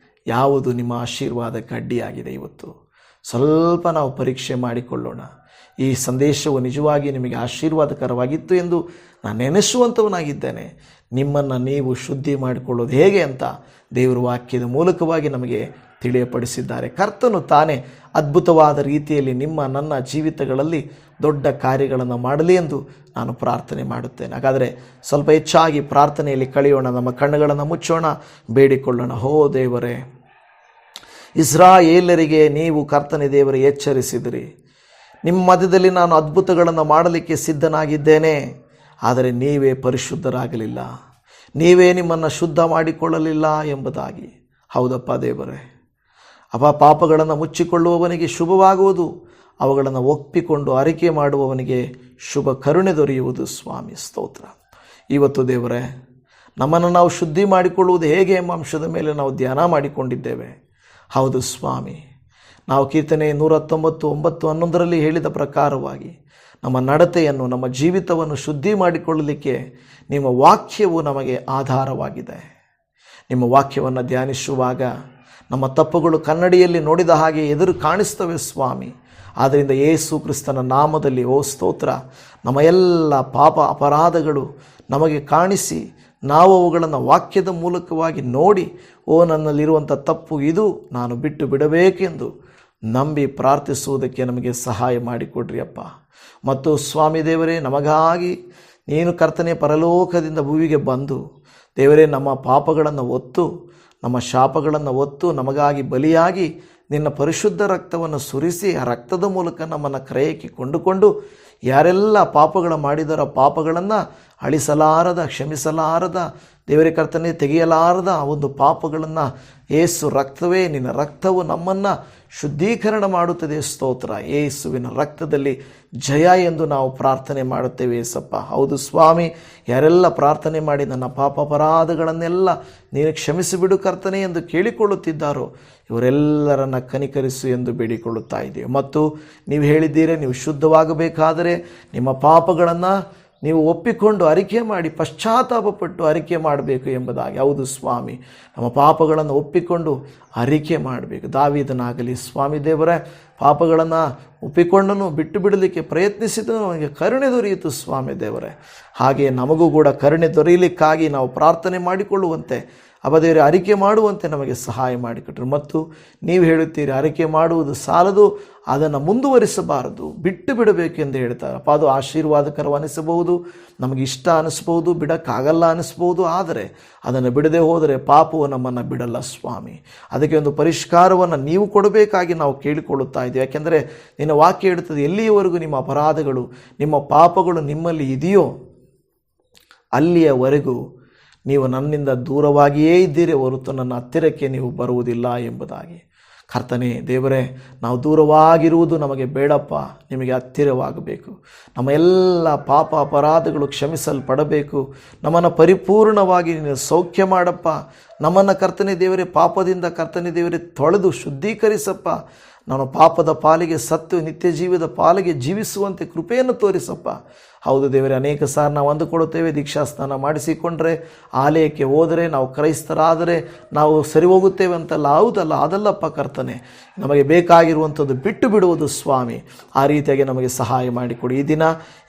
ಯಾವುದು ನಿಮ್ಮ ಆಶೀರ್ವಾದಕ್ಕೆ ಅಡ್ಡಿಯಾಗಿದೆ? ಇವತ್ತು ಸ್ವಲ್ಪ ನಾವು ಪರೀಕ್ಷೆ ಮಾಡಿಕೊಳ್ಳೋಣ. ಈ ಸಂದೇಶವು ನಿಜವಾಗಿ ನಿಮಗೆ ಆಶೀರ್ವಾದಕರವಾಗಿತ್ತು ಎಂದು ನಾನು ನೆನೆಸುವಂಥವನಾಗಿದ್ದೇನೆ. ನಿಮ್ಮನ್ನು ನೀವು ಶುದ್ಧಿ ಮಾಡಿಕೊಳ್ಳೋದು ಹೇಗೆ ಅಂತ ದೇವರ ವಾಕ್ಯದ ಮೂಲಕವಾಗಿ ನಮಗೆ ತಿಳಿಯಪಡಿಸಿದ್ದಾರೆ. ಕರ್ತನು ತಾನೇ ಅದ್ಭುತವಾದ ರೀತಿಯಲ್ಲಿ ನಿಮ್ಮ ನನ್ನ ಜೀವಿತಗಳಲ್ಲಿ ದೊಡ್ಡ ಕಾರ್ಯಗಳನ್ನು ಮಾಡಲಿ ಎಂದು ನಾನು ಪ್ರಾರ್ಥನೆ ಮಾಡುತ್ತೇನೆ. ಹಾಗಾದರೆ ಸ್ವಲ್ಪ ಹೆಚ್ಚಾಗಿ ಪ್ರಾರ್ಥನೆಯಲ್ಲಿ ಕಳೆಯೋಣ. ನಮ್ಮ ಕಣ್ಣುಗಳನ್ನು ಮುಚ್ಚೋಣ, ಬೇಡಿಕೊಳ್ಳೋಣ. ಹೋ ದೇವರೇ, ಇಸ್ರಾಯೇಲರಿಗೆ ನೀವು ಕರ್ತನೆ ದೇವರೇ ಎಚ್ಚರಿಸಿದಿರಿ. ನಿಮ್ಮ ಮಧ್ಯದಲ್ಲಿ ನಾನು ಅದ್ಭುತಗಳನ್ನು ಮಾಡಲಿಕ್ಕೆ ಸಿದ್ಧನಾಗಿದ್ದೇನೆ, ಆದರೆ ನೀವೇ ಪರಿಶುದ್ಧರಾಗಲಿಲ್ಲ, ನೀವೇ ನಿಮ್ಮನ್ನು ಶುದ್ಧ ಮಾಡಿಕೊಳ್ಳಲಿಲ್ಲ ಎಂಬುದಾಗಿ. ಹೌದಪ್ಪ ದೇವರೇ, ಪಾಪಗಳನ್ನು ಮುಚ್ಚಿಕೊಳ್ಳುವವನಿಗೆ ಶುಭವಾಗುವುದು, ಅವುಗಳನ್ನು ಒಪ್ಪಿಕೊಂಡು ಅರಿಕೆ ಮಾಡುವವನಿಗೆ ಶುಭ ಕರುಣೆ ದೊರೆಯುವುದು. ಸ್ವಾಮಿ ಸ್ತೋತ್ರ. ಇವತ್ತು ದೇವರೇ, ನಮ್ಮನ್ನು ನಾವು ಶುದ್ಧಿ ಮಾಡಿಕೊಳ್ಳುವುದು ಹೇಗೆ ಎಂಬ ಅಂಶದ ಮೇಲೆ ನಾವು ಧ್ಯಾನ ಮಾಡಿಕೊಂಡಿದ್ದೇವೆ. ಹೌದು ಸ್ವಾಮಿ, ನಾವು ಕೀರ್ತನೆ 119:9-11 ಹೇಳಿದ ಪ್ರಕಾರವಾಗಿ ನಮ್ಮ ನಡತೆಯನ್ನು, ನಮ್ಮ ಜೀವಿತವನ್ನು ಶುದ್ಧಿ ಮಾಡಿಕೊಳ್ಳಲಿಕ್ಕೆ ನಿಮ್ಮ ವಾಕ್ಯವು ನಮಗೆ ಆಧಾರವಾಗಿದೆ. ನಿಮ್ಮ ವಾಕ್ಯವನ್ನು ಧ್ಯಾನಿಸುವಾಗ ನಮ್ಮ ತಪ್ಪುಗಳು ಕನ್ನಡಿಯಲ್ಲಿ ನೋಡಿದ ಹಾಗೆ ಎದುರು ಕಾಣಿಸ್ತವೆ ಸ್ವಾಮಿ. ಆದ್ದರಿಂದ ಯೇಸು ಕ್ರಿಸ್ತನ ನಾಮದಲ್ಲಿ ಸ್ತೋತ್ರ, ನಮ್ಮ ಎಲ್ಲ ಪಾಪ ಅಪರಾಧಗಳು ನಮಗೆ ಕಾಣಿಸಿ ನಾವು ಅವುಗಳನ್ನು ವಾಕ್ಯದ ಮೂಲಕವಾಗಿ ನೋಡಿ, ನನ್ನಲ್ಲಿರುವಂಥ ತಪ್ಪು ಇದು, ನಾನು ಬಿಟ್ಟು ಬಿಡಬೇಕೆಂದು ನಂಬಿ ಪ್ರಾರ್ಥಿಸುವುದಕ್ಕೆ ನಮಗೆ ಸಹಾಯ ಮಾಡಿಕೊಡ್ರಿ ಅಪ್ಪ. ಮತ್ತು ಸ್ವಾಮಿ ದೇವರೇ, ನಮಗಾಗಿ ನೀನು ಕರ್ತನೆ ಪರಲೋಕದಿಂದ ಭೂಮಿಗೆ ಬಂದು ದೇವರೇ ನಮ್ಮ ಪಾಪಗಳನ್ನು ಹೊತ್ತು, ನಮ್ಮ ಶಾಪಗಳನ್ನು ಹೊತ್ತು ನಮಗಾಗಿ ಬಲಿಯಾಗಿ ನಿನ್ನ ಪರಿಶುದ್ಧ ರಕ್ತವನ್ನು ಸುರಿಸಿ ಆ ರಕ್ತದ ಮೂಲಕ ನಮ್ಮನ್ನು ಕ್ರಯಕ್ಕೆ ಕೊಂಡುಕೊಂಡು ಯಾರೆಲ್ಲ ಪಾಪಗಳು ಮಾಡಿದರೋ ಪಾಪಗಳನ್ನು ಅಳಿಸಲಾರದ, ಕ್ಷಮಿಸಲಾರದ, ದೇವರೇ ಕರ್ತನೆ ತೆಗೆಯಲಾರದ ಆ ಒಂದು ಪಾಪಗಳನ್ನು ಯೇಸು ರಕ್ತವೇ, ನಿನ್ನ ರಕ್ತವು ನಮ್ಮನ್ನು ಶುದ್ಧೀಕರಣ ಮಾಡುತ್ತದೆ. ಸ್ತೋತ್ರ. ಯೇಸುವಿನ ರಕ್ತದಲ್ಲಿ ಜಯ ಎಂದು ನಾವು ಪ್ರಾರ್ಥನೆ ಮಾಡುತ್ತೇವೆ ಏಸಪ್ಪ. ಹೌದು ಸ್ವಾಮಿ, ಯಾರೆಲ್ಲ ಪ್ರಾರ್ಥನೆ ಮಾಡಿ ನನ್ನ ಪಾಪ ಅಪರಾಧಗಳನ್ನೆಲ್ಲ ನೀನು ಕ್ಷಮಿಸಿಬಿಡು ಕರ್ತನೆ ಎಂದು ಕೇಳಿಕೊಳ್ಳುತ್ತಿದ್ದಾರೋ ಇವರೆಲ್ಲರನ್ನ ಕನಿಕರಿಸು ಎಂದು ಬೇಡಿಕೊಳ್ಳುತ್ತಾ ಇದ್ದೇವೆ. ಮತ್ತು ನೀವು ಹೇಳಿದ್ದೀರಿ, ನೀವು ಶುದ್ಧವಾಗಬೇಕಾದರೆ ನಿಮ್ಮ ಪಾಪಗಳನ್ನು ನೀವು ಒಪ್ಪಿಕೊಂಡು ಅರಿಕೆ ಮಾಡಿ ಪಶ್ಚಾತ್ತಾಪಪಟ್ಟು ಅರಿಕೆ ಮಾಡಬೇಕು ಎಂಬುದಾಗಿ. ಹೌದು ಸ್ವಾಮಿ, ನಮ್ಮ ಪಾಪಗಳನ್ನು ಒಪ್ಪಿಕೊಂಡು ಅರಿಕೆ ಮಾಡಬೇಕು. ದಾವೀದನಾಗಲಿ ಸ್ವಾಮಿ ದೇವರೇ, ಪಾಪಗಳನ್ನು ಒಪ್ಪಿಕೊಂಡನು, ಬಿಟ್ಟು ಬಿಡಲಿಕ್ಕೆ ಪ್ರಯತ್ನಿಸಿದನು, ಅವನಿಗೆ ಕರುಣೆ ದೊರೆಯಿತು ಸ್ವಾಮಿ ದೇವರೇ. ಹಾಗೆಯೇ ನಮಗೂ ಕೂಡ ಕರುಣೆ ದೊರೆಯಲಿಕ್ಕಾಗಿ ನಾವು ಪ್ರಾರ್ಥನೆ ಮಾಡಿಕೊಳ್ಳುವಂತೆ, ದೇವರೇ ಅರಿಕೆ ಮಾಡುವಂತೆ ನಮಗೆ ಸಹಾಯ ಮಾಡಿಕೊಟ್ರು. ಮತ್ತು ನೀವು ಹೇಳುತ್ತೀರಿ, ಅರಿಕೆ ಮಾಡುವುದು ಸಾಲದು, ಅದನ್ನು ಮುಂದುವರಿಸಬಾರದು, ಬಿಟ್ಟು ಬಿಡಬೇಕೆಂದು ಹೇಳ್ತಾರಪ್ಪ. ಅದು ಆಶೀರ್ವಾದಕರ ಅನಿಸಬಹುದು, ನಮಗೆ ಇಷ್ಟ ಅನಿಸ್ಬೋದು, ಬಿಡೋಕ್ಕಾಗಲ್ಲ ಅನಿಸ್ಬೋದು. ಆದರೆ ಅದನ್ನು ಬಿಡದೆ ಹೋದರೆ ಪಾಪವು ನಮ್ಮನ್ನು ಬಿಡಲ್ಲ ಸ್ವಾಮಿ. ಅದಕ್ಕೆ ಒಂದು ಪರಿಷ್ಕಾರವನ್ನು ನೀವು ಕೊಡಬೇಕಾಗಿ ನಾವು ಕೇಳಿಕೊಳ್ಳುತ್ತಾ ಇದ್ದೀವಿ. ಯಾಕೆಂದರೆ ನಿನ್ನ ವಾಕ್ಯ ಹೇಳುತ್ತದೆ, ಎಲ್ಲಿಯವರೆಗೂ ನಿಮ್ಮ ಅಪರಾಧಗಳು, ನಿಮ್ಮ ಪಾಪಗಳು ನಿಮ್ಮಲ್ಲಿ ಇದೆಯೋ ಅಲ್ಲಿಯವರೆಗೂ ನೀವು ನನ್ನಿಂದ ದೂರವಾಗಿಯೇ ಇದ್ದೀರಿ ಹೊರತು ನನ್ನ ಹತ್ತಿರಕ್ಕೆ ನೀವು ಬರುವುದಿಲ್ಲ ಎಂಬುದಾಗಿ. ಕರ್ತನೇ ದೇವರೇ, ನಾವು ದೂರವಾಗಿರುವುದು ನಮಗೆ ಬೇಡಪ್ಪ, ನಿಮಗೆ ಹತ್ತಿರವಾಗಬೇಕು. ನಮ್ಮ ಎಲ್ಲ ಪಾಪ ಅಪರಾಧಗಳು ಕ್ಷಮಿಸಲ್ಪಡಬೇಕು. ನಮ್ಮನ್ನು ಪರಿಪೂರ್ಣವಾಗಿ ನೀನು ಸೌಖ್ಯ ಮಾಡಪ್ಪ. ನಮ್ಮನ್ನು ಕರ್ತನೇ ದೇವರೇ ಪಾಪದಿಂದ ಕರ್ತನೇ ದೇವರೇ ತೊಳೆದು ಶುದ್ಧೀಕರಿಸಪ್ಪ. ನಾನು ಪಾಪದ ಪಾಲಿಗೆ ಸತ್ತು ನಿತ್ಯ ಜೀವದ ಪಾಲಿಗೆ ಜೀವಿಸುವಂತೆ ಕೃಪೆಯನ್ನು ತೋರಿಸಪ್ಪ. ಹೌದು ದೇವರೇ, ಅನೇಕ ಸಾರಿ ನಾವು ಅಂದುಕೊಳ್ಳುತ್ತೇವೆ, ದೀಕ್ಷಾಸ್ನಾನ ಮಾಡಿಸಿಕೊಂಡ್ರೆ, ಆಲಯಕ್ಕೆ ಹೋದರೆ, ನಾವು ಕ್ರೈಸ್ತರಾದರೆ ನಾವು ಸರಿ ಹೋಗುತ್ತೇವೆ ಅಂತಲ್ಲ. ಹೌದಲ್ಲ, ಅದಲ್ಲಪ್ಪ ಕರ್ತನೆ. ನಮಗೆ ಬೇಕಾಗಿರುವಂಥದ್ದು ಬಿಟ್ಟು ಬಿಡುವುದು ಸ್ವಾಮಿ. ಆ ರೀತಿಯಾಗಿ ನಮಗೆ ಸಹಾಯ ಮಾಡಿಕೊಡಿ. ಈ ದಿನ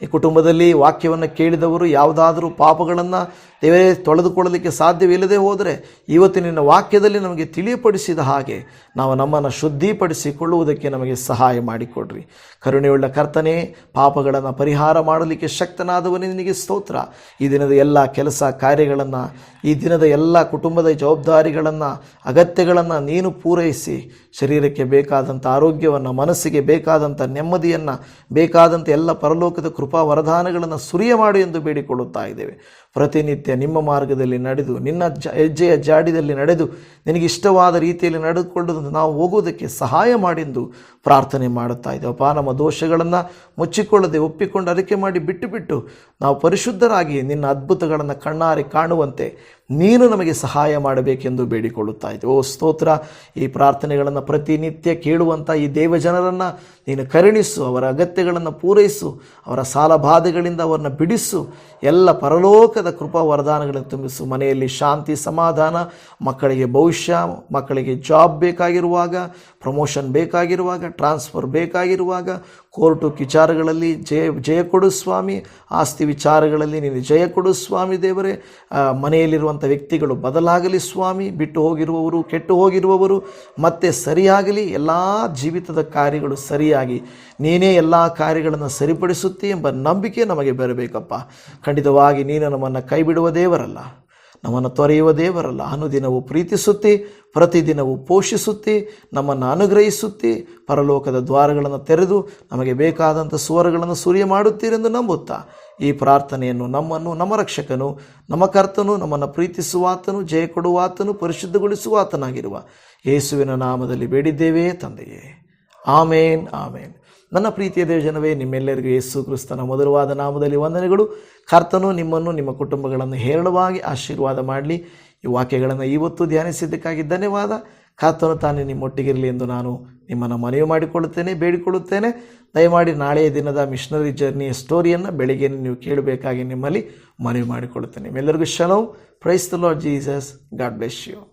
ಈ ಕುಟುಂಬದಲ್ಲಿ ವಾಕ್ಯವನ್ನು ಕೇಳಿದವರು ಯಾವುದಾದರೂ ಪಾಪಗಳನ್ನು ದೇವರೇ ತೊಳೆದುಕೊಳ್ಳಲಿಕ್ಕೆ ಸಾಧ್ಯವಿಲ್ಲದೆ ಹೋದರೆ, ಇವತ್ತು ನಿನ್ನ ವಾಕ್ಯದಲ್ಲಿ ನಮಗೆ ತಿಳಿಯಪಡಿಸಿದ ಹಾಗೆ ನಾವು ನಮ್ಮನ್ನು ಶುದ್ಧಿಪಡಿಸಿಕೊಳ್ಳುವುದಕ್ಕೆ ನಮಗೆ ಸಹಾಯ ಮಾಡಿಕೊಡ್ರಿ. ಕರುಣೆಯುಳ್ಳ ಕರ್ತನೆ, ಪಾಪಗಳನ್ನು ಪರಿಹಾರ ಮಾಡಲಿಕ್ಕೆ ಶಕ್ತನಾದವನೇ ನಿನಗೆ ಸ್ತೋತ್ರ. ಈ ದಿನದ ಎಲ್ಲ ಕೆಲಸ ಕಾರ್ಯಗಳನ್ನು, ಈ ದಿನದ ಎಲ್ಲ ಕುಟುಂಬದ ಜವಾಬ್ದಾರಿಗಳನ್ನು, ಅಗತ್ಯಗಳನ್ನು ನೀನು ಪೂರೈಸಿ ಶರೀರಕ್ಕೆ ಬೇಕಾದಂಥ ಆರೋಗ್ಯವನ್ನು, ಮನಸ್ಸಿಗೆ ಬೇಕಾದಂಥ ನೆಮ್ಮದಿಯನ್ನು, ಬೇಕಾದಂಥ ಎಲ್ಲ ಪರಲೋಕದ ಕೃಪಾ ವರದಾನಗಳನ್ನು ಸುರಿಯ ಮಾಡು ಎಂದು ಬೇಡಿಕೊಳ್ಳುತ್ತಾ ಇದ್ದೇವೆ. ಪ್ರತಿನಿತ್ಯ ನಿಮ್ಮ ಮಾರ್ಗದಲ್ಲಿ ನಡೆದು, ನಿನ್ನ ಹೆಜ್ಜೆಯ ಜಾಡಿದಲ್ಲಿ ನಡೆದು, ನಿನಗಿಷ್ಟವಾದ ರೀತಿಯಲ್ಲಿ ನಡೆದುಕೊಳ್ಳುವುದು ನಾವು ಹೋಗುವುದಕ್ಕೆ ಸಹಾಯ ಮಾಡೆಂದು ಪ್ರಾರ್ಥನೆ ಮಾಡುತ್ತಾ ಇದ್ದೇವಪ್ಪ. ನಮ್ಮ ದೋಷಗಳನ್ನು ಮುಚ್ಚಿಕೊಳ್ಳದೆ ಒಪ್ಪಿಕೊಂಡು ಅರಿಕೆ ಮಾಡಿ ಬಿಟ್ಟು ನಾವು ಪರಿಶುದ್ಧರಾಗಿ ನಿನ್ನ ಅದ್ಭುತಗಳನ್ನು ಕಣ್ಣಾರೆ ಕಾಣುವಂತೆ ನೀನು ನಮಗೆ ಸಹಾಯ ಮಾಡಬೇಕೆಂದು ಬೇಡಿಕೊಳ್ಳುತ್ತಾ ಇದ್ದೇವೆ. ಸ್ತೋತ್ರ. ಈ ಪ್ರಾರ್ಥನೆಗಳನ್ನು ಪ್ರತಿನಿತ್ಯ ಕೇಳುವಂಥ ಈ ದೇವಜನರನ್ನು ನೀನು ಕರುಣಿಸು, ಅವರ ಅಗತ್ಯಗಳನ್ನು ಪೂರೈಸು, ಅವರ ಸಾಲ ಬಾಧೆಗಳಿಂದ ಅವರನ್ನು ಬಿಡಿಸು, ಎಲ್ಲ ಪರಲೋಕದ ಕೃಪಾ ವರದಾನಗಳನ್ನು ತುಂಬಿಸು. ಮನೆಯಲ್ಲಿ ಶಾಂತಿ ಸಮಾಧಾನ, ಮಕ್ಕಳಿಗೆ ಭವಿಷ್ಯ, ಮಕ್ಕಳಿಗೆ ಜಾಬ್ ಬೇಕಾಗಿರುವಾಗ, ಪ್ರಮೋಷನ್ ಬೇಕಾಗಿರುವಾಗ, ಟ್ರಾನ್ಸ್ಫರ್ ಬೇಕಾಗಿರುವಾಗ, ಕೋರ್ಟು ವಿಚಾರಗಳಲ್ಲಿ ಜಯ ಕೊಡು ಸ್ವಾಮಿ. ಆಸ್ತಿ ವಿಚಾರಗಳಲ್ಲಿ ನೀನು ಜಯ ಕೊಡು ಸ್ವಾಮಿ ದೇವರೇ. ಮನೆಯಲ್ಲಿರುವಂಥ ವ್ಯಕ್ತಿಗಳು ಬದಲಾಗಲಿ ಸ್ವಾಮಿ. ಬಿಟ್ಟು ಹೋಗಿರುವವರು, ಕೆಟ್ಟು ಹೋಗಿರುವವರು ಮತ್ತೆ ಸರಿಯಾಗಲಿ. ಎಲ್ಲ ಜೀವಿತದ ಕಾರ್ಯಗಳು ಸರಿಯಾಗಿ ನೀನೇ ಎಲ್ಲ ಕಾರ್ಯಗಳನ್ನು ಸರಿಪಡಿಸುತ್ತಿ ಎಂಬ ನಂಬಿಕೆ ನಮಗೆ ಬರಬೇಕಪ್ಪ. ಖಂಡಿತವಾಗಿ ನೀನು ನಮ್ಮನ್ನು ಕೈ ಬಿಡುವ ದೇವರಲ್ಲ. ನಮ್ಮನ್ನು ತೊರೆಯುವ ದೇವರಲ್ಲ. ಅನುದಿನವೂ ಪ್ರೀತಿಸುತ್ತಿ, ಪ್ರತಿದಿನವೂ ಪೋಷಿಸುತ್ತಿ, ನಮ್ಮನ್ನು ಅನುಗ್ರಹಿಸುತ್ತಿ, ಪರಲೋಕದ ದ್ವಾರಗಳನ್ನು ತೆರೆದು ನಮಗೆ ಬೇಕಾದಂಥ ಸ್ವರಗಳನ್ನು ಸುರಿಯ ಮಾಡುತ್ತೀರೆಂದು ನಂಬುತ್ತಾ ಈ ಪ್ರಾರ್ಥನೆಯನ್ನು ನಮ್ಮನ್ನು, ನಮ್ಮ ರಕ್ಷಕನು, ನಮ್ಮ ಕರ್ತನು, ನಮ್ಮನ್ನು ಪ್ರೀತಿಸುವಾತನು, ಜಯ ಕೊಡುವಾತನು, ಪರಿಶುದ್ಧಗೊಳಿಸುವಾತನಾಗಿರುವ ಯೇಸುವಿನ ನಾಮದಲ್ಲಿ ಬೇಡಿದ್ದೇವೆ ತಂದೆಯೇ. ಆಮೇನ್, ಆಮೇನ್. ನನ್ನ ಪ್ರೀತಿಯ ದೇವಜನವೇ, ನಿಮ್ಮೆಲ್ಲರಿಗೂ ಯೇಸು ಕ್ರಿಸ್ತನ ಮಧುರವಾದ ನಾಮದಲ್ಲಿ ವಂದನೆಗಳು. ಕರ್ತನು ನಿಮ್ಮನ್ನು, ನಿಮ್ಮ ಕುಟುಂಬಗಳನ್ನು ಹೇರಳವಾಗಿ ಆಶೀರ್ವಾದ ಮಾಡಲಿ. ಈ ವಾಕ್ಯಗಳನ್ನು ಇವತ್ತು ಧ್ಯಾನಿಸಿದ್ದಕ್ಕಾಗಿ ಧನ್ಯವಾದ. ಕರ್ತನು ತಾನೇ ನಿಮ್ಮೊಟ್ಟಿಗಿರಲಿ ಎಂದು ನಾನು ನಿಮ್ಮನ್ನು ಮನವಿ ಮಾಡಿಕೊಳ್ಳುತ್ತೇನೆ, ಬೇಡಿಕೊಳ್ಳುತ್ತೇನೆ. ದಯಮಾಡಿ ನಾಳೆಯ ದಿನದ ಮಿಷನರಿ ಜರ್ನಿಯ ಸ್ಟೋರಿಯನ್ನು ಬೆಳಿಗ್ಗೆ ನೀವು ಕೇಳಬೇಕಾಗಿ ನಿಮ್ಮಲ್ಲಿ ಮನವಿ ಮಾಡಿಕೊಳ್ಳುತ್ತೇನೆ. ನಿಮ್ಮೆಲ್ಲರಿಗೂ shalom. Praise the Lord Jesus. God bless you.